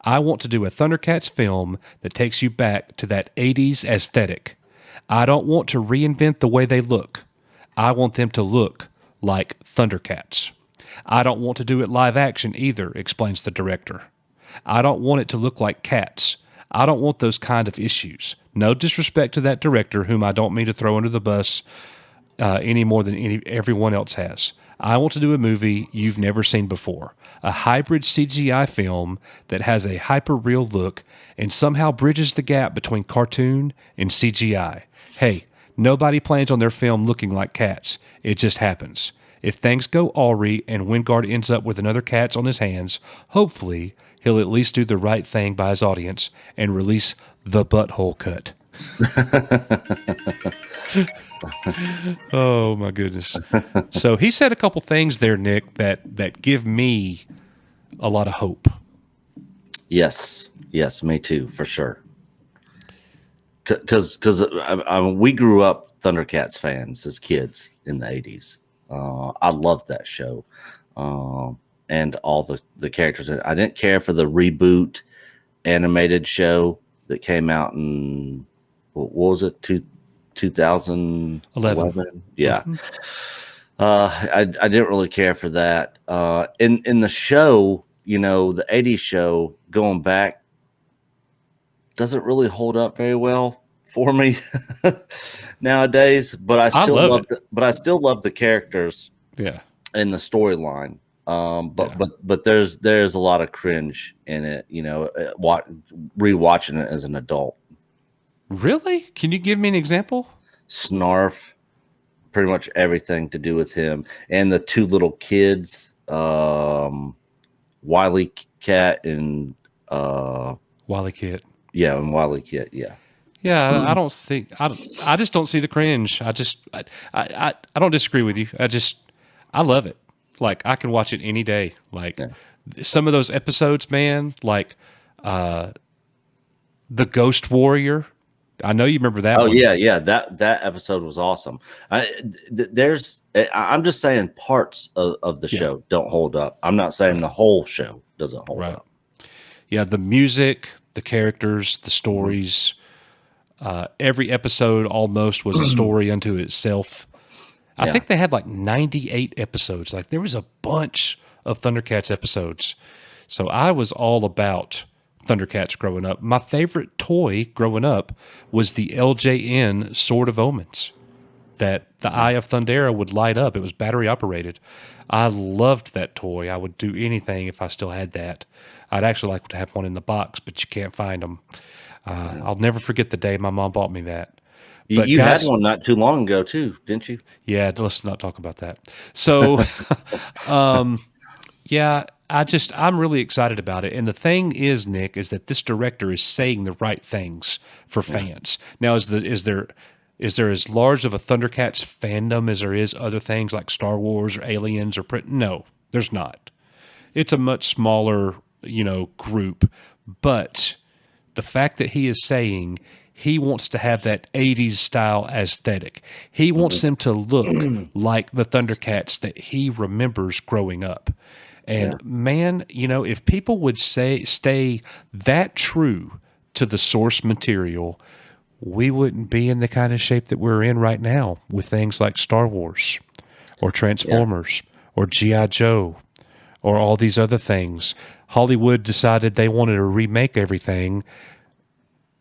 I want to do a Thundercats film that takes you back to that 80s aesthetic. I don't want to reinvent the way they look. I want them to look like Thundercats. I don't want to do it live action either, explains the director. I don't want it to look like cats. I don't want those kind of issues. No disrespect to that director, whom I don't mean to throw under the bus any more than everyone else has. I want to do a movie you've never seen before, a hybrid CGI film that has a hyper-real look and somehow bridges the gap between cartoon and CGI. Hey, nobody plans on their film looking like cats. It just happens. If things go awry and Wingard ends up with another Cats on his hands, hopefully he'll at least do the right thing by his audience and release the butthole cut. Oh my goodness. So he said a couple things there, Nick, that give me a lot of hope. Yes, me too, for sure. Because we grew up Thundercats fans as kids in the 80s. I loved that show, and all the characters. I didn't care for the reboot animated show that came out in, what was it, 2011? Yeah. Mm-hmm. I didn't really care for that. In the show, the 80s show, going back, doesn't really hold up very well for me nowadays. But I still love the characters. Yeah. In the storyline. But there's a lot of cringe in it. Rewatching it as an adult. Really? Can you give me an example? Snarf, pretty much everything to do with him, and the two little kids, Wily Cat and Wily Kit. Yeah, and Wily Kit. Yeah. Yeah, I don't think I just don't see the cringe. I don't disagree with you. I love it. Like, I can watch it any day. Like, some of those episodes, man, like the Ghost Warrior. I know you remember that one. Oh, yeah. That episode was awesome. I'm just saying parts of the show don't hold up. I'm not saying the whole show doesn't hold up. Yeah, the music, the characters, the stories. Every episode almost was a story unto itself. I think they had like 98 episodes. Like, there was a bunch of Thundercats episodes. So I was all about Thundercats growing up. My favorite toy growing up was the LJN Sword of Omens that the Eye of Thundera would light up. It was battery operated. I loved that toy. I would do anything if I still had that. I'd actually like to have one in the box, but you can't find them. I'll never forget the day my mom bought me that. But you had one not too long ago too, didn't you? Yeah, let's not talk about that. So, yeah, I'm really excited about it. And the thing is, Nick, is that this director is saying the right things for fans. Now, is there as large of a Thundercats fandom as there is other things like Star Wars or Aliens or no, there's not. It's a much smaller, group. But the fact that he is saying he wants to have that 80s style aesthetic. He wants them to look like the Thundercats that he remembers growing up. And man, if people would stay that true to the source material, we wouldn't be in the kind of shape that we're in right now with things like Star Wars or Transformers or G.I. Joe or all these other things. Hollywood decided they wanted to remake everything,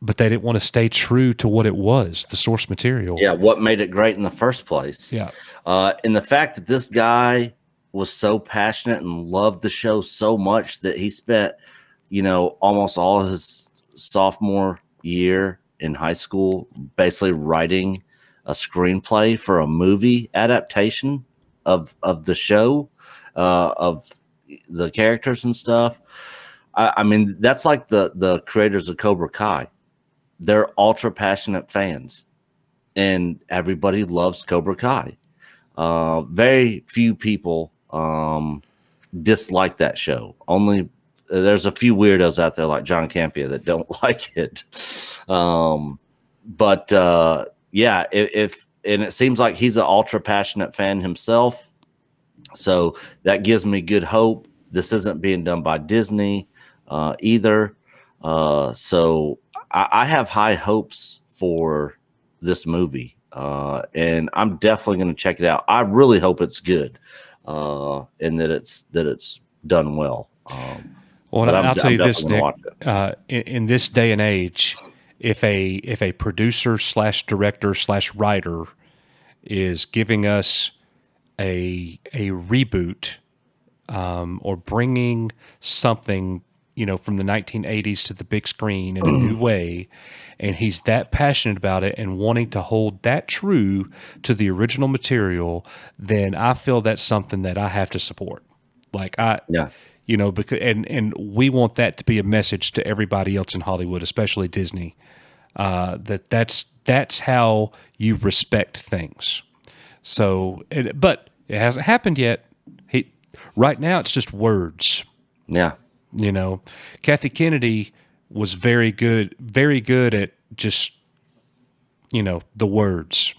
but they didn't want to stay true to what it was, the source material. Yeah, what made it great in the first place. Yeah. And the fact that this guy was so passionate and loved the show so much that he spent, almost all his sophomore year in high school basically writing a screenplay for a movie adaptation of the show, of the characters and stuff. I mean, that's like the creators of Cobra Kai. They're ultra passionate fans, and everybody loves Cobra Kai. Very few people dislike that show. Only there's a few weirdos out there like John Campea that don't like it. Yeah, and it seems like he's an ultra passionate fan himself. So that gives me good hope. This isn't being done by Disney either. So I have high hopes for this movie, and I'm definitely going to check it out. I really hope it's good, and that it's done well. Well, I'll tell you this, Nick. In this day and age, if a producer / director / writer is giving us a reboot, or bringing something from the 1980s to the big screen in a new way, and he's that passionate about it and wanting to hold that true to the original material, then I feel that's something that I have to support. Because and we want that to be a message to everybody else in Hollywood, especially Disney. That's how you respect things. So, but it hasn't happened yet. Right now, it's just words. Yeah. You know, Kathy Kennedy was very good at just, you know, the words.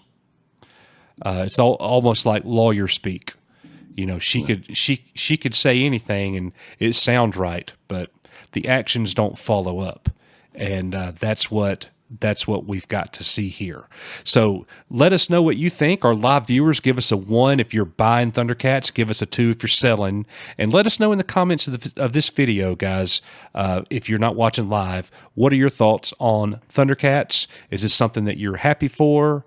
It's almost like lawyer speak. You know, she could say anything and it sounds right, but the actions don't follow up, and that's what we've got to see here. So let us know what you think. Our live viewers, give us a 1 if you're buying Thundercats, give us a 2 if you're selling, and let us know in the comments of this video, guys. If you're not watching live, what are your thoughts on Thundercats? Is this something that you're happy for?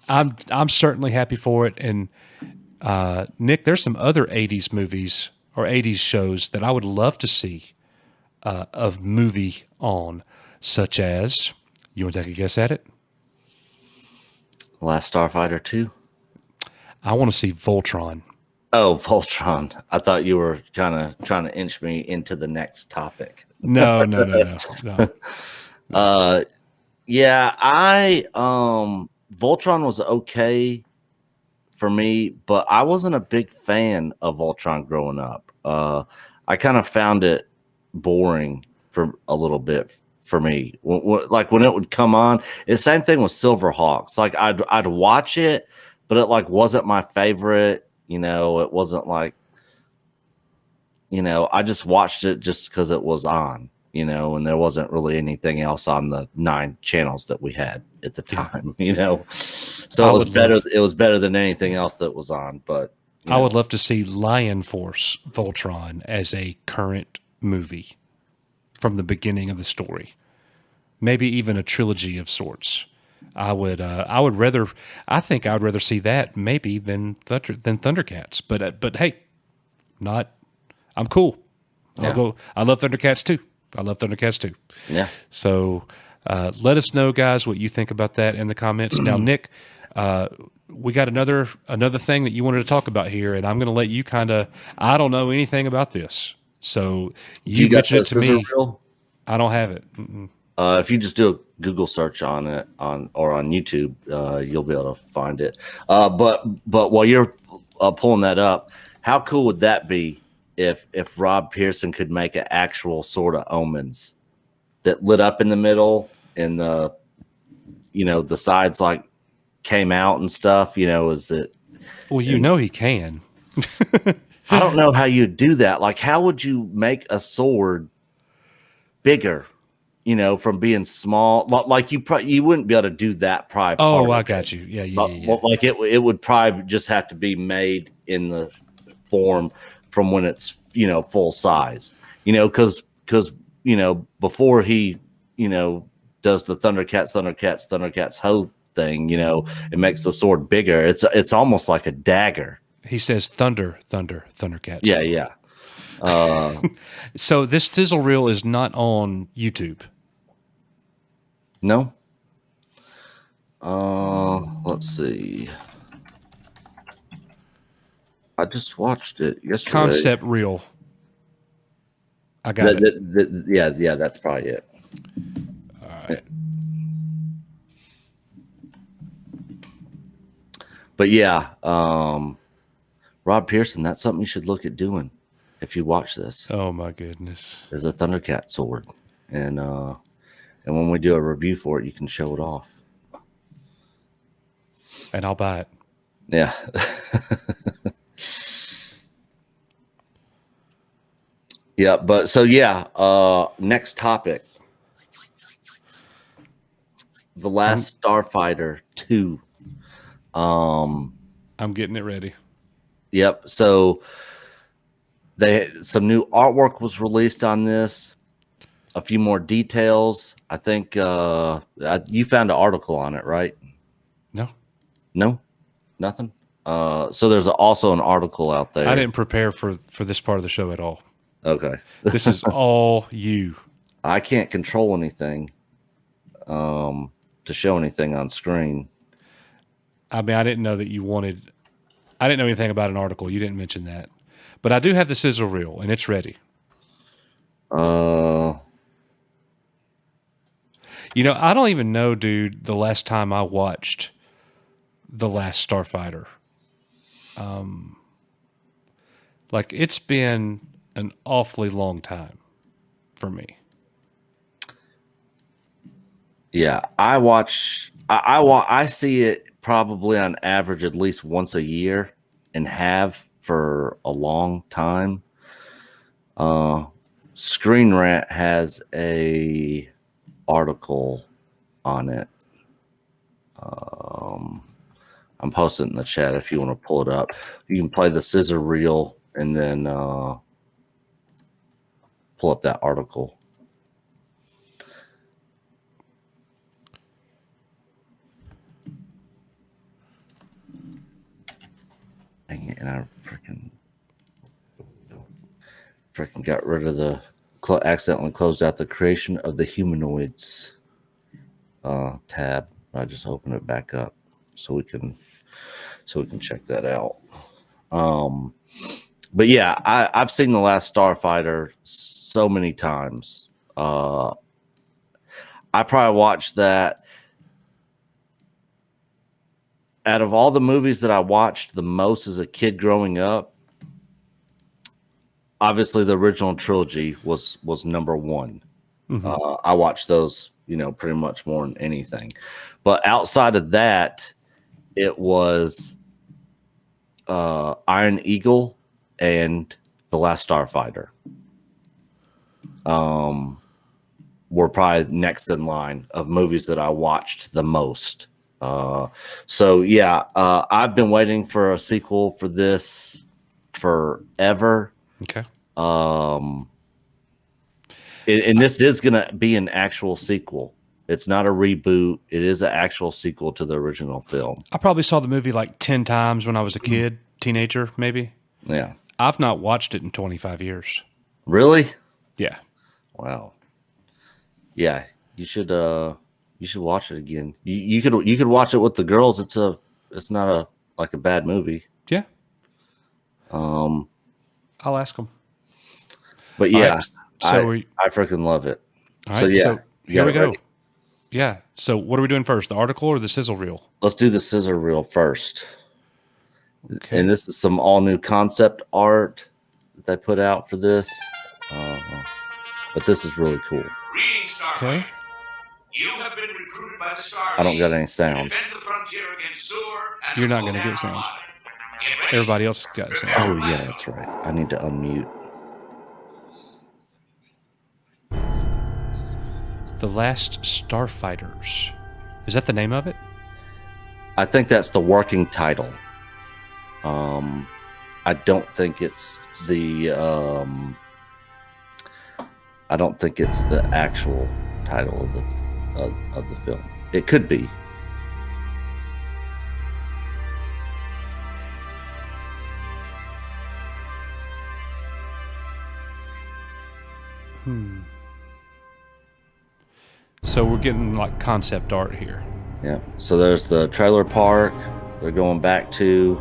I'm certainly happy for it. And Nick, there's some other 80s movies or 80s shows that I would love to see a movie on, such as, you want to take a guess at it? Last Starfighter 2. I want to see Voltron. Oh, Voltron. I thought you were kind of trying to inch me into the next topic. No. Yeah, Voltron was okay for me, but I wasn't a big fan of Voltron growing up. I kind of found it boring for a little bit for me. Like when it would come on, it's the same thing with Silverhawks. Like I'd watch it, but it like wasn't my favorite. You know, it wasn't like, you know, I just watched it just because it was on. You know, and there wasn't really anything else on the 9 channels that we had at the time. You know, so it was better. It was better than anything else that was on. But I would love to see Lion Force Voltron as a current movie from the beginning of the story. Maybe even a trilogy of sorts. I would rather see that maybe than Thundercats. But hey, I'm cool. I'll go. I love Thundercats too. Yeah. So let us know, guys, what you think about that in the comments. Now, Nick, we got another thing that you wanted to talk about here, and I'm going to let you I don't know anything about this. So you mentioned it to me. Reel? I don't have it. If you just do a Google search on it on YouTube, you'll be able to find it. But while you're pulling that up, how cool would that be if Rob Pearson could make an actual sort of Omens that lit up in the middle and the sides like came out and stuff? You know, is it? Well, he can. I don't know how you do that. Like, how would you make a sword bigger? You know, from being small, like you wouldn't be able to do that. Probably. Oh, I got you. Yeah. Like it would probably just have to be made in the form from when it's full size. You know, because before he does the Thundercats hoe thing, it makes the sword bigger. It's almost like a dagger. He says Thundercats. Yeah. So this sizzle reel is not on YouTube. No. Let's see. I just watched it yesterday. Concept reel. I got it. Yeah, that's probably it. All right. But yeah, Rob Pearson, that's something you should look at doing if you watch this. Oh my goodness. There's a Thundercat sword. And when we do a review for it, you can show it off. And I'll buy it. Yeah. Yeah, but so yeah, next topic. The Last Starfighter 2. I'm getting it ready. Yep. So some new artwork was released on this. A few more details. I think you found an article on it, right? No, nothing. So there's also an article out there. I didn't prepare for this part of the show at all. Okay. This is all you. I can't control anything to show anything on screen. I mean, I didn't know that I didn't know anything about an article. You didn't mention that. But I do have the sizzle reel, and it's ready. You know, I don't even know, dude, the last time I watched The Last Starfighter. Like, it's been an awfully long time for me. Yeah, I see it probably on average at least once a year, and have for a long time. Screen Rant has a article on it. I'm posting it in the chat if you want to pull it up. You can play the scissor reel and then pull up that article. Dang it, and I freaking got rid of the accidentally closed out the creation of the humanoids tab. I just opened it back up so we can check that out. But yeah, I've seen The Last Starfighter so many times. I probably watched that. Out of all the movies that I watched the most as a kid growing up, obviously the original trilogy was number one. Mm-hmm. I watched those, pretty much more than anything. But outside of that, it was Iron Eagle and The Last Starfighter. Were probably next in line of movies that I watched the most. So yeah, I've been waiting for a sequel for this forever. Okay. And this is gonna be an actual sequel. It's not a reboot. It is an actual sequel to the original film. I probably saw the movie like 10 times when I was a kid, teenager, maybe. Yeah. I've not watched it in 25 years. Really? Yeah. Wow. Yeah, you should watch it again. You could watch it with the girls. It's not a bad movie. Yeah. I'll ask them. But yeah, right, so I freaking love it. All right, so yeah, so here we go. Ready. Yeah. So what are we doing first, the article or the sizzle reel? Let's do the scissor reel first. Okay. And this is some all new concept art that they put out for this. But this is really cool. Okay. You have been recruited by the Star I don't got any sound. Defend the frontier against Zur and You're not going to get sound. Everybody else got sound. Oh yeah, that's right. I need to unmute. The Last Starfighters. Is that the name of it? I think that's the working title. I don't think it's the actual title of the film. It could be. So we're getting like concept art here. Yeah. So there's the trailer park they're going back to.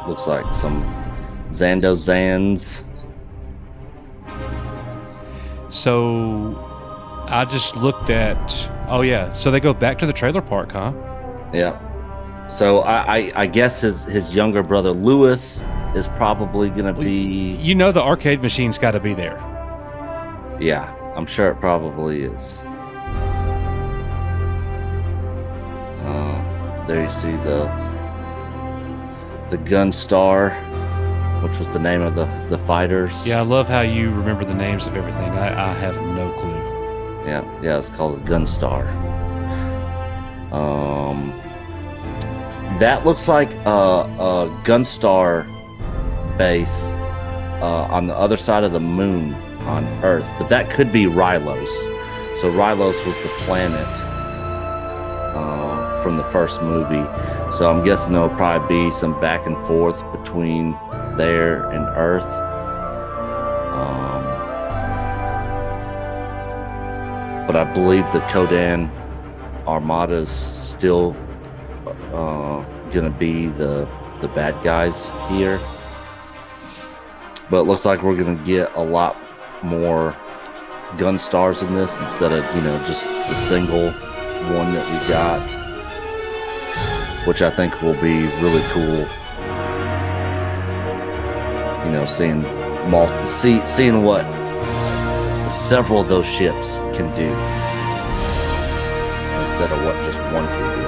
Looks like some Xando Zans. So I just looked at, oh yeah, so they go back to the trailer park, huh? Yeah. So I guess his younger brother Lewis is probably gonna be. You know, the arcade machine's got to be there. Yeah, I'm sure it probably is. There you see the Gunstar, which was the name of the fighters. Yeah, I love how you remember the names of everything. I have no clue. Yeah, it's called a Gunstar. That looks like a Gunstar base on the other side of the moon on Earth, but that could be Rylos. So Rylos was the planet from the first movie. So I'm guessing there'll probably be some back and forth between there and Earth. But I believe the Kodan Armada is still gonna be the bad guys here. But it looks like we're gonna get a lot more gun stars in this instead of, just the single one that we got, which I think will be really cool. Seeing what several of those ships can do instead of what just one can do.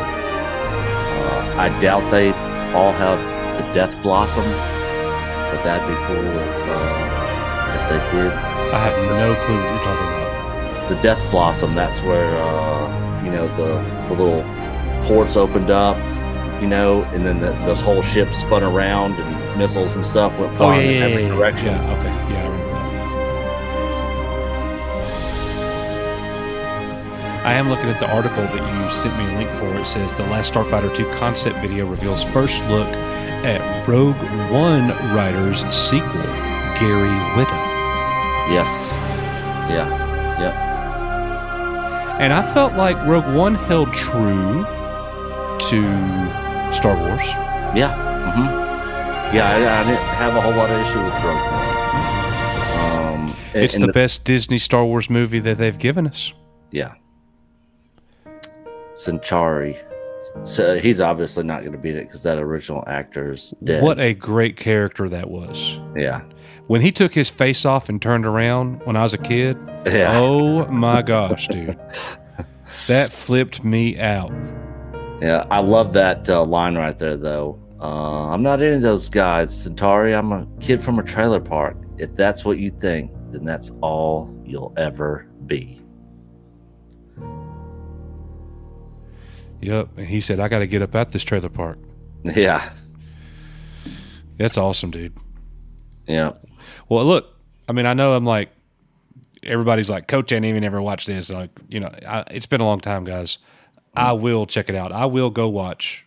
I doubt they all have the Death Blossom, but that'd be cool if they did. I have no clue what you're talking about. The Death Blossom, that's where, the little ports opened up, and then those whole ships spun around and missiles and stuff went flying in every direction. Yeah, okay. Yeah, I remember that. I am looking at the article that you sent me a link for. It says The Last Starfighter 2 concept video reveals first look at Rogue One writer's sequel, Gary Whitta. Yes. Yeah. Yep. And I felt like Rogue One held true to Star Wars. Yeah. Mm-hmm. Yeah, I didn't have a whole lot of issue with Rogue One. It's the best Disney Star Wars movie that they've given us. Yeah. Centauri. So he's obviously not going to beat it because that original actor's dead. What a great character that was. Yeah. When he took his face off and turned around when I was a kid, yeah. Oh my gosh, dude. That flipped me out. Yeah, I love that line right there, though. I'm not any of those guys, Centauri. I'm a kid from a trailer park. If that's what you think, then that's all you'll ever be. Yep, and he said, I got to get up at this trailer park. Yeah. That's awesome, dude. Yeah. Well, look, I mean, I know I'm like, everybody's like, Coach ain't even ever watched this. Like, it's been a long time, guys. I will check it out. I will go watch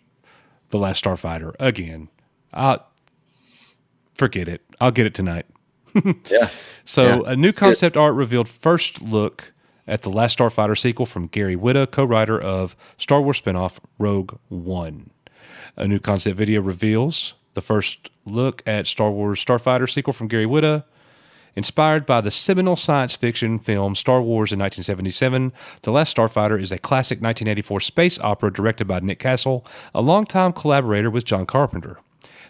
The Last Starfighter again. Forget it. I'll get it tonight. Yeah. So a new concept art revealed first look at The Last Starfighter sequel from Gary Whitta, co-writer of Star Wars spinoff Rogue One. A new concept video reveals the first look at Star Wars Starfighter sequel from Gary Whitta. Inspired by the seminal science fiction film Star Wars in 1977, The Last Starfighter is a classic 1984 space opera directed by Nick Castle, a longtime collaborator with John Carpenter.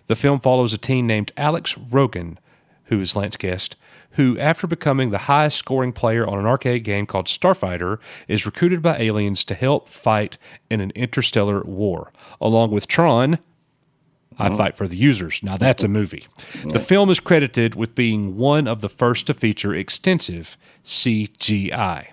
The film follows a teen named Alex Rogan, who is Lance Guest, who, after becoming the highest scoring player on an arcade game called Starfighter, is recruited by aliens to help fight in an interstellar war. Along with Tron, I Fight for the Users. Now that's a movie. The film is credited with being one of the first to feature extensive CGI.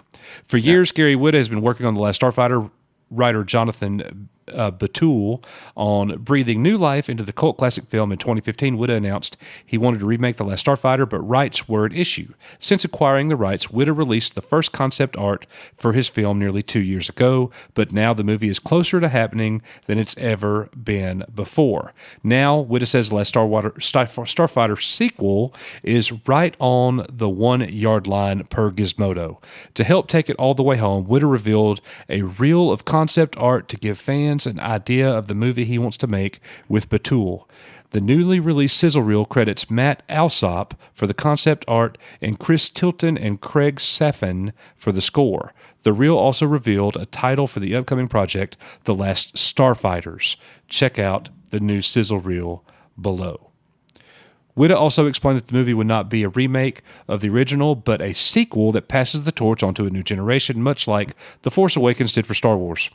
For years, Gary Whitta has been working on The Last Starfighter. Writer Jonathan Batul on breathing new life into the cult classic film. In 2015, Whitta announced he wanted to remake The Last Starfighter, but rights were at issue. Since acquiring the rights, Whitta released the first concept art for his film nearly 2 years ago, but now the movie is closer to happening than it's ever been before. Now, Whitta says The Last Starfighter sequel is right on the 1 yard line per Gizmodo. To help take it all the way home, Whitta revealed a reel of concept art to give fans an idea of the movie he wants to make with Batul. The newly released sizzle reel credits Matt Alsop for the concept art and Chris Tilton and Craig Safin for the score. The reel also revealed a title for the upcoming project, The Last Starfighters. Check out the new sizzle reel below. Whitta also explained that the movie would not be a remake of the original, but a sequel that passes the torch onto a new generation, much like The Force Awakens did for Star Wars.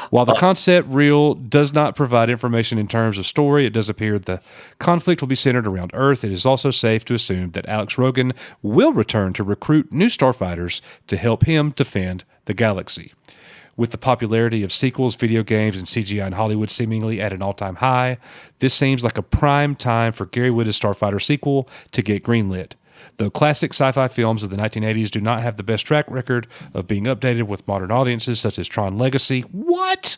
While the concept reel does not provide information in terms of story, it does appear the conflict will be centered around Earth. It is also safe to assume that Alex Rogan will return to recruit new starfighters to help him defend the galaxy. With the popularity of sequels, video games, and CGI in Hollywood seemingly at an all-time high, this seems like a prime time for Gary Whitta's Starfighter sequel to get greenlit. Though classic sci-fi films of the 1980s do not have the best track record of being updated with modern audiences, such as Tron Legacy. What?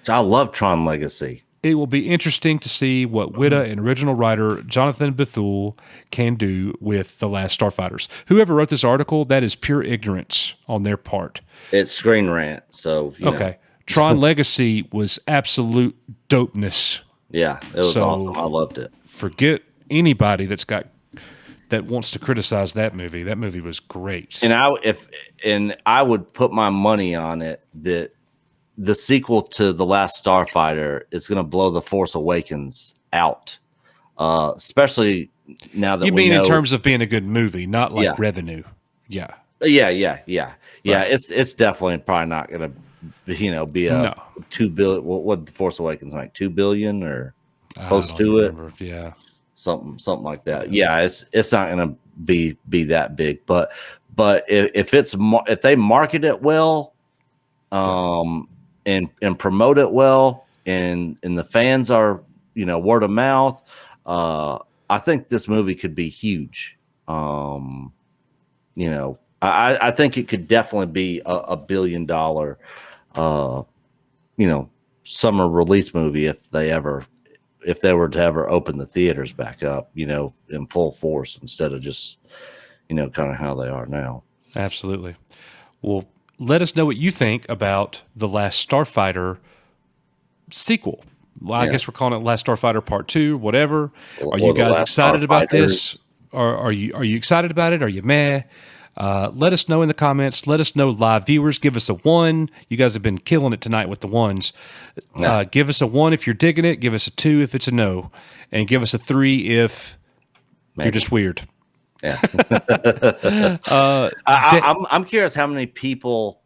I love Tron Legacy. It will be interesting to see what Whitta and original writer Jonathan Bethune can do with The Last Starfighters. Whoever wrote this article, that is pure ignorance on their part. It's Screen Rant, so okay. Tron Legacy was absolute dopeness. Yeah, it was awesome. I loved it. Forget anybody that's got that wants to criticize that movie. That movie was great. And I would put my money on it that the sequel to The Last Starfighter is going to blow The Force Awakens out, especially now that you we mean know, in terms of being a good movie, not like revenue. Yeah. It's definitely probably not going to, be a 2 billion. What The Force Awakens like 2 billion or close to remember. it? Yeah, something like that. Yeah, it's not going to be that big, but if they market it well, and promote it well, and the fans are word of mouth, I think this movie could be huge. I think it could definitely be a $1 billion summer release movie if they were to ever open the theaters back up, in full force instead of just kind of how they are now. Absolutely. Well, let us know what you think about The Last Starfighter sequel. Well, I guess we're calling it Last Starfighter Part 2, whatever. Are you guys excited about this? Are you excited about it? Are you meh? Let us know in the comments. Let us know, live viewers. Give us a 1. You guys have been killing it tonight with the 1s. Give us a 1 if you're digging it. Give us a 2 if it's a no. And give us a 3 if you're just weird. Yeah. I'm curious how many people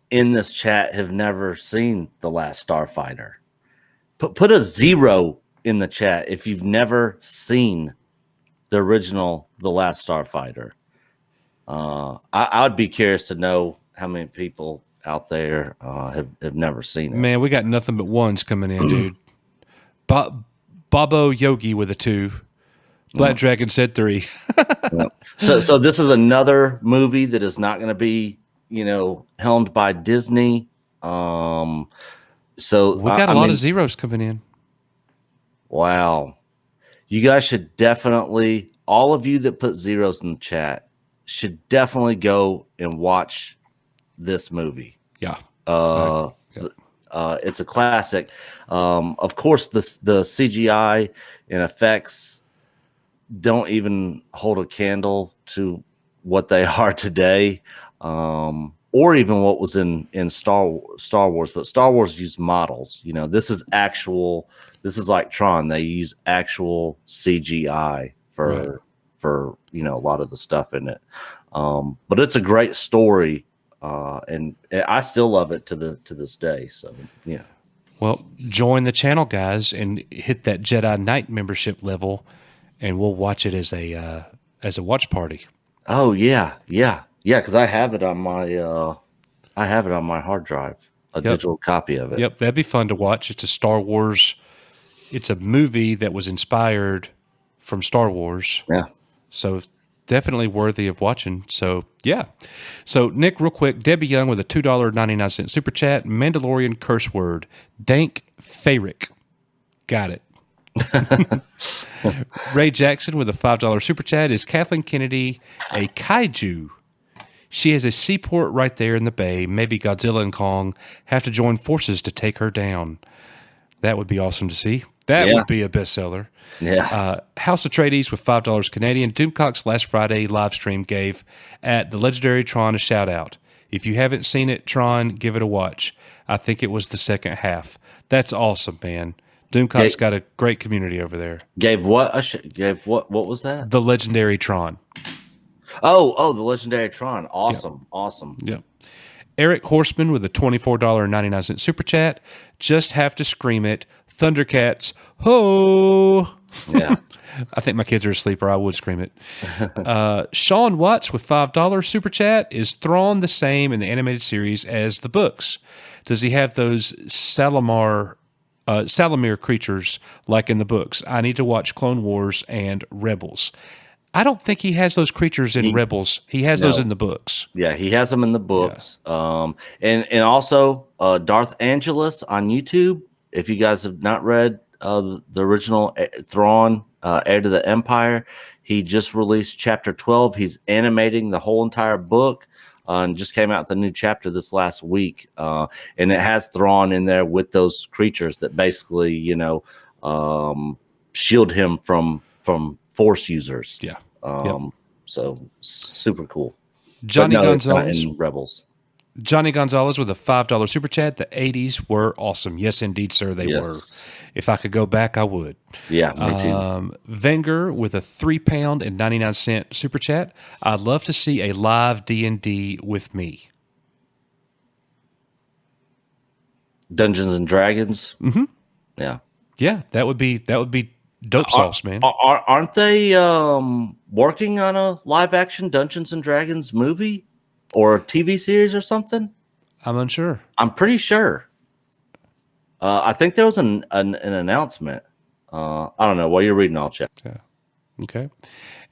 in this chat have never seen The Last Starfighter. Put a 0 in the chat if you've never seen the original The Last Starfighter. I would be curious to know how many people out there have never seen it. Man, we got nothing but 1s coming in, dude. Bobo Yogi with a 2. Black Dragon said 3. So this is another movie that is not going to be, helmed by Disney. So we got a lot of zeros coming in. Wow. You guys should definitely, all of you that put 0s in the chat, should definitely go and watch this movie. Yeah. It's a classic. Of course, the CGI and effects don't even hold a candle to what they are today, or even what was in Star Wars. But Star Wars used models. This is actual. This is like Tron. They use actual CGI for a lot of the stuff in it. But it's a great story, and I still love it to this day. So yeah. Well, join the channel, guys, and hit that Jedi Knight membership level, and we'll watch it as a watch party. Oh yeah. Because I have it on my hard drive, a digital copy of it. Yep, that'd be fun to watch. It's a Star Wars. It's a movie that was inspired from Star Wars. Yeah. So definitely worthy of watching. So yeah. So Nick, real quick, Debbie Young with a $2.99 super chat. Mandalorian curse word. Dank Fayrick. Got it. Ray Jackson with a $5 super chat. Is Kathleen Kennedy a kaiju? She has a seaport right there in the bay. Maybe Godzilla and Kong have to join forces to take her down. That would be awesome to see. That would be a bestseller. Yeah. House Atreides with $5 Canadian. Doomcock's last Friday live stream gave at the legendary Tron a shout out. If you haven't seen it, Tron, give it a watch. I think it was the second half. That's awesome, man. Doomcock's got a great community over there. Gave what? What was that? The legendary Tron. Oh, the legendary Tron. Awesome. Yep. Eric Horseman with a $24.99 super chat. Just have to scream it. Thundercats. Ho! Yeah. I think my kids are asleep or I would scream it. Sean Watts with $5 super chat. Is Thrawn the same in the animated series as the books? Does he have those Salamir creatures like in the books? I need to watch Clone Wars and Rebels. I don't think he has those creatures in Rebels. He has those in the books. Yeah, he has them in the books. Yeah. And also Darth Angelus on YouTube. If you guys have not read the original Thrawn, Heir to the Empire, he just released chapter 12. He's animating the whole entire book. And just came out the new chapter this last week, and it has Thrawn in there with those creatures that basically, shield him from Force users. Yeah. So super cool. Johnny But no, it's not Gonzalez. in Rebels. Johnny Gonzalez with a $5 super chat. The 80s were awesome. Yes, indeed, sir, they were. If I could go back, I would. Yeah, me too. Wenger with a £3 and 99-cent super chat. I'd love to see a live D&D with me. Dungeons and Dragons. Mm-hmm. Yeah. Yeah, that would be dope sauce, man. Aren't they working on a live action Dungeons and Dragons movie or a TV series or something? I'm unsure. I'm pretty sure. I think there was an announcement. I don't know. While you're reading, I'll check. Yeah. Okay.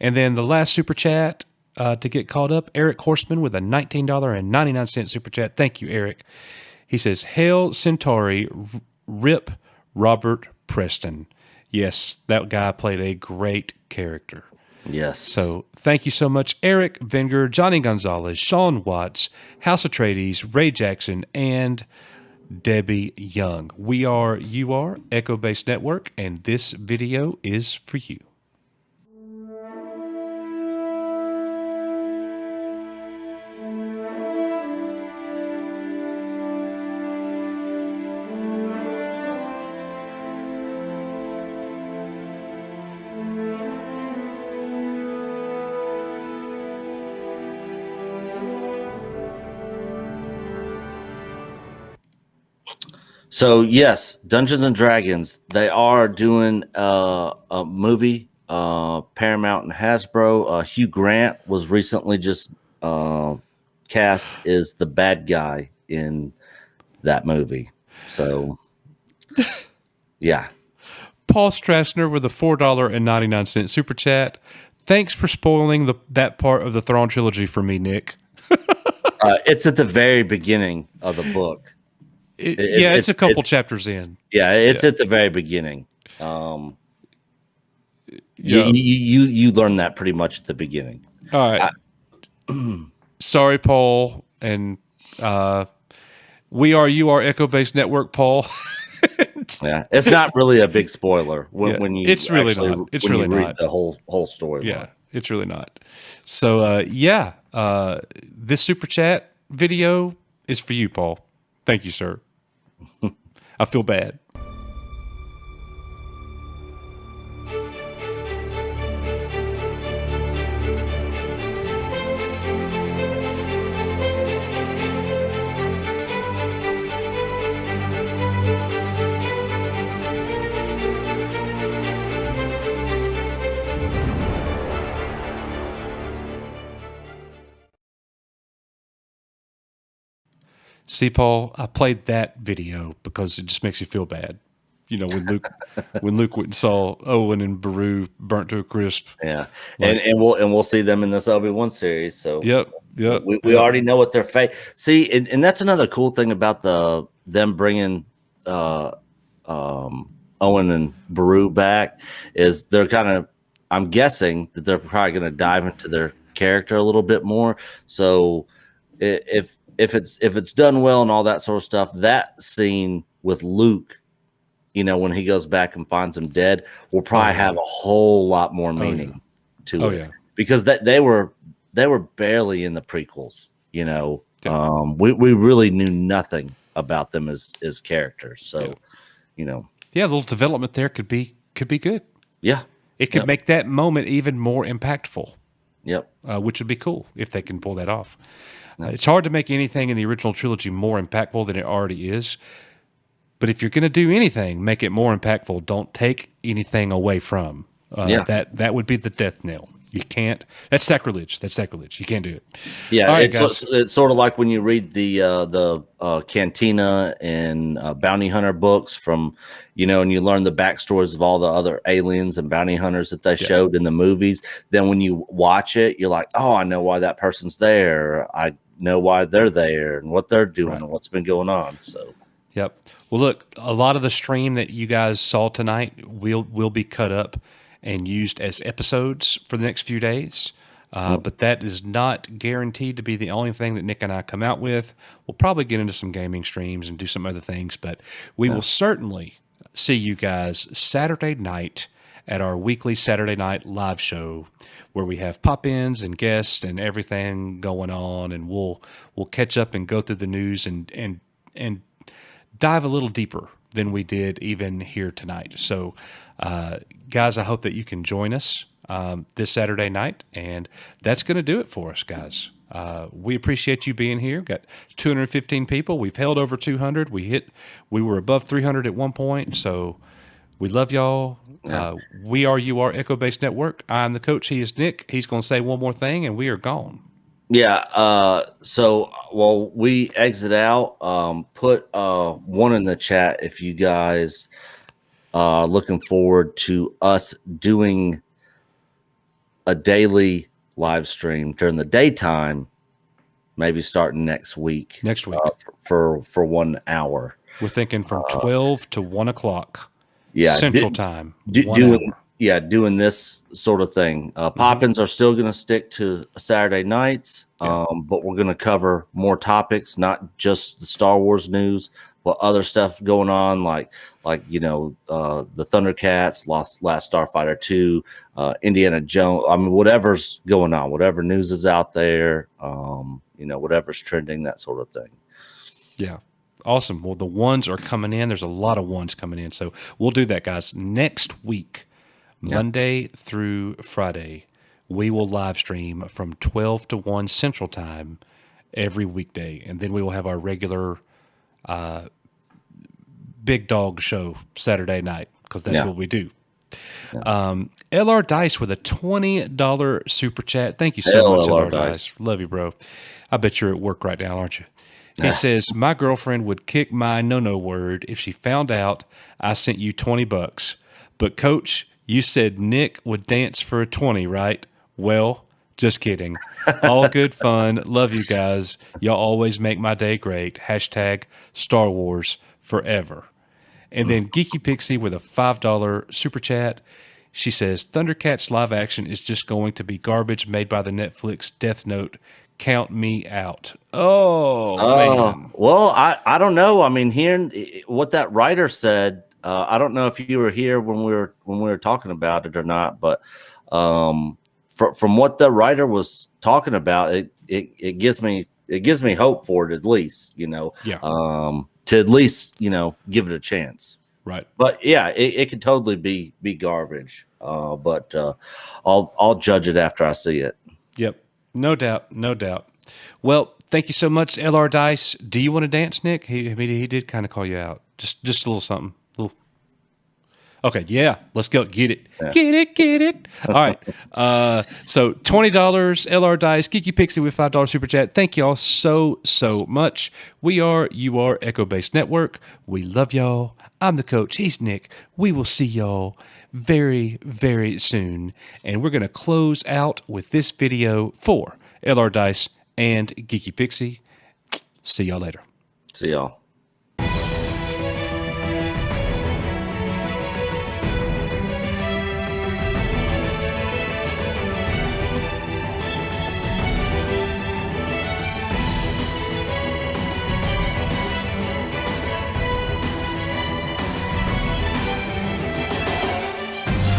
And then the last super chat to get caught up, Eric Horseman with a $19.99 super chat. Thank you, Eric. He says, Hail Centauri, rip Robert Preston. Yes, that guy played a great character. Yes. So thank you so much, Eric Wenger, Johnny Gonzalez, Sean Watts, House Atreides, Ray Jackson, and Debbie Young. You are Echo Base Network, and this video is for you. So yes, Dungeons and Dragons. They are doing a movie. Paramount and Hasbro. Hugh Grant was recently just cast as the bad guy in that movie. So yeah. Paul Strassner with a $4.99 super chat. Thanks for spoiling that part of the Thrawn trilogy for me, Nick. It's at the very beginning of the book. It's a couple chapters in. Yeah, it's at the very beginning. You learn that pretty much at the beginning. All right. Sorry, Paul, and you are Echo Base Network, Paul. Yeah, it's not really a big spoiler when you. It's really not. It's really read not the whole story. Yeah, it's really not. So this super chat video is for you, Paul. Thank you, sir. I feel bad. See, Paul, I played that video because it just makes you feel bad. You know, when Luke went and saw Owen and Beru burnt to a crisp. Yeah, and we'll see them in this Obi-Wan series. So yep. We already know what their fate. See, and that's another cool thing about them bringing Owen and Beru back is they're kind of. I'm guessing that they're probably going to dive into their character a little bit more. So if it's done well and all that sort of stuff, that scene with Luke, when he goes back and finds him dead, will probably have a whole lot more meaning to it. Because they were barely in the prequels. We really knew nothing about them as characters. So, a little development there could be good. Yeah, it could make that moment even more impactful. Yep, which would be cool if they can pull that off. It's hard to make anything in the original trilogy more impactful than it already is. But if you're going to do anything, make it more impactful. Don't take anything away from. That would be the death knell. You can't. That's sacrilege. You can't do it. Yeah, right, it's sort of like when you read the Cantina and Bounty Hunter books from, and you learn the backstories of all the other aliens and bounty hunters that they showed in the movies. Then when you watch it, you're like, oh, I know why that person's there. I know why they're there and what they're doing and what's been going on. So, yep. Well, look, a lot of the stream that you guys saw tonight will be cut up and used as episodes for the next few days. But that is not guaranteed to be the only thing that Nick and I come out with. We'll probably get into some gaming streams and do some other things, but we will certainly see you guys Saturday night at our weekly Saturday night live show, where we have pop-ins and guests and everything going on, and we'll catch up and go through the news and dive a little deeper than we did even here tonight. So, guys, I hope that you can join us this Saturday night, and that's going to do it for us, guys. We appreciate you being here. Got 215 people. We've held over 200. We were above 300 at one point. So we love y'all. We are Echo Base Network. I'm the coach. He is Nick. He's going to say one more thing, and we are gone. Yeah. So while we exit out, put one in the chat if you guys are looking forward to us doing a daily live stream during the daytime, maybe starting next week. For 1 hour. We're thinking from 12 to 1 o'clock. Yeah, Central Time. Doing this sort of thing. Pop-ins are still going to stick to Saturday nights, but we're going to cover more topics, not just the Star Wars news, but other stuff going on, like the Thundercats, Last Starfighter 2, Indiana Jones. I mean, whatever's going on, whatever news is out there, whatever's trending, that sort of thing. Yeah. Awesome. Well, the ones are coming in. There's a lot of ones coming in. So we'll do that, guys. Next week, Monday through Friday, we will live stream from 12 to 1 Central Time every weekday. And then we will have our regular big dog show Saturday night, because that's what we do. LR Dice with a $20 super chat. Thank you so much, LR Dice. Love you, bro. I bet you're at work right now, aren't you? He says, my girlfriend would kick my no-no word if she found out I sent you $20. But, Coach, you said Nick would dance for a 20, right? Well, just kidding. All good fun. Love you guys. Y'all always make my day great. Hashtag Star Wars forever. And then Geeky Pixie with a $5 super chat. She says, Thundercats live action is just going to be garbage made by the Netflix Death Note. Count me out. Oh, man. Well, I don't know. I mean, hearing what that writer said, I don't know if you were here when we were talking about it or not, but from what the writer was talking about, it gives me hope for it, at least, to at least give it a chance. Right. But yeah, it could totally be garbage. But I'll judge it after I see it. Yep. No doubt. Well, thank you so much, LR Dice. Do you want to dance, Nick? He did kind of call you out. Just a little something. Okay, yeah. Let's go. Get it. Yeah. Get it. All right. So $20, LR Dice, Geeky Pixie with $5 super chat. Thank y'all so much. You are Echo Base Network. We love y'all. I'm the coach. He's Nick. We will see y'all very, very soon. And we're going to close out with this video for LR Dice and Geeky Pixie. See y'all later. See y'all.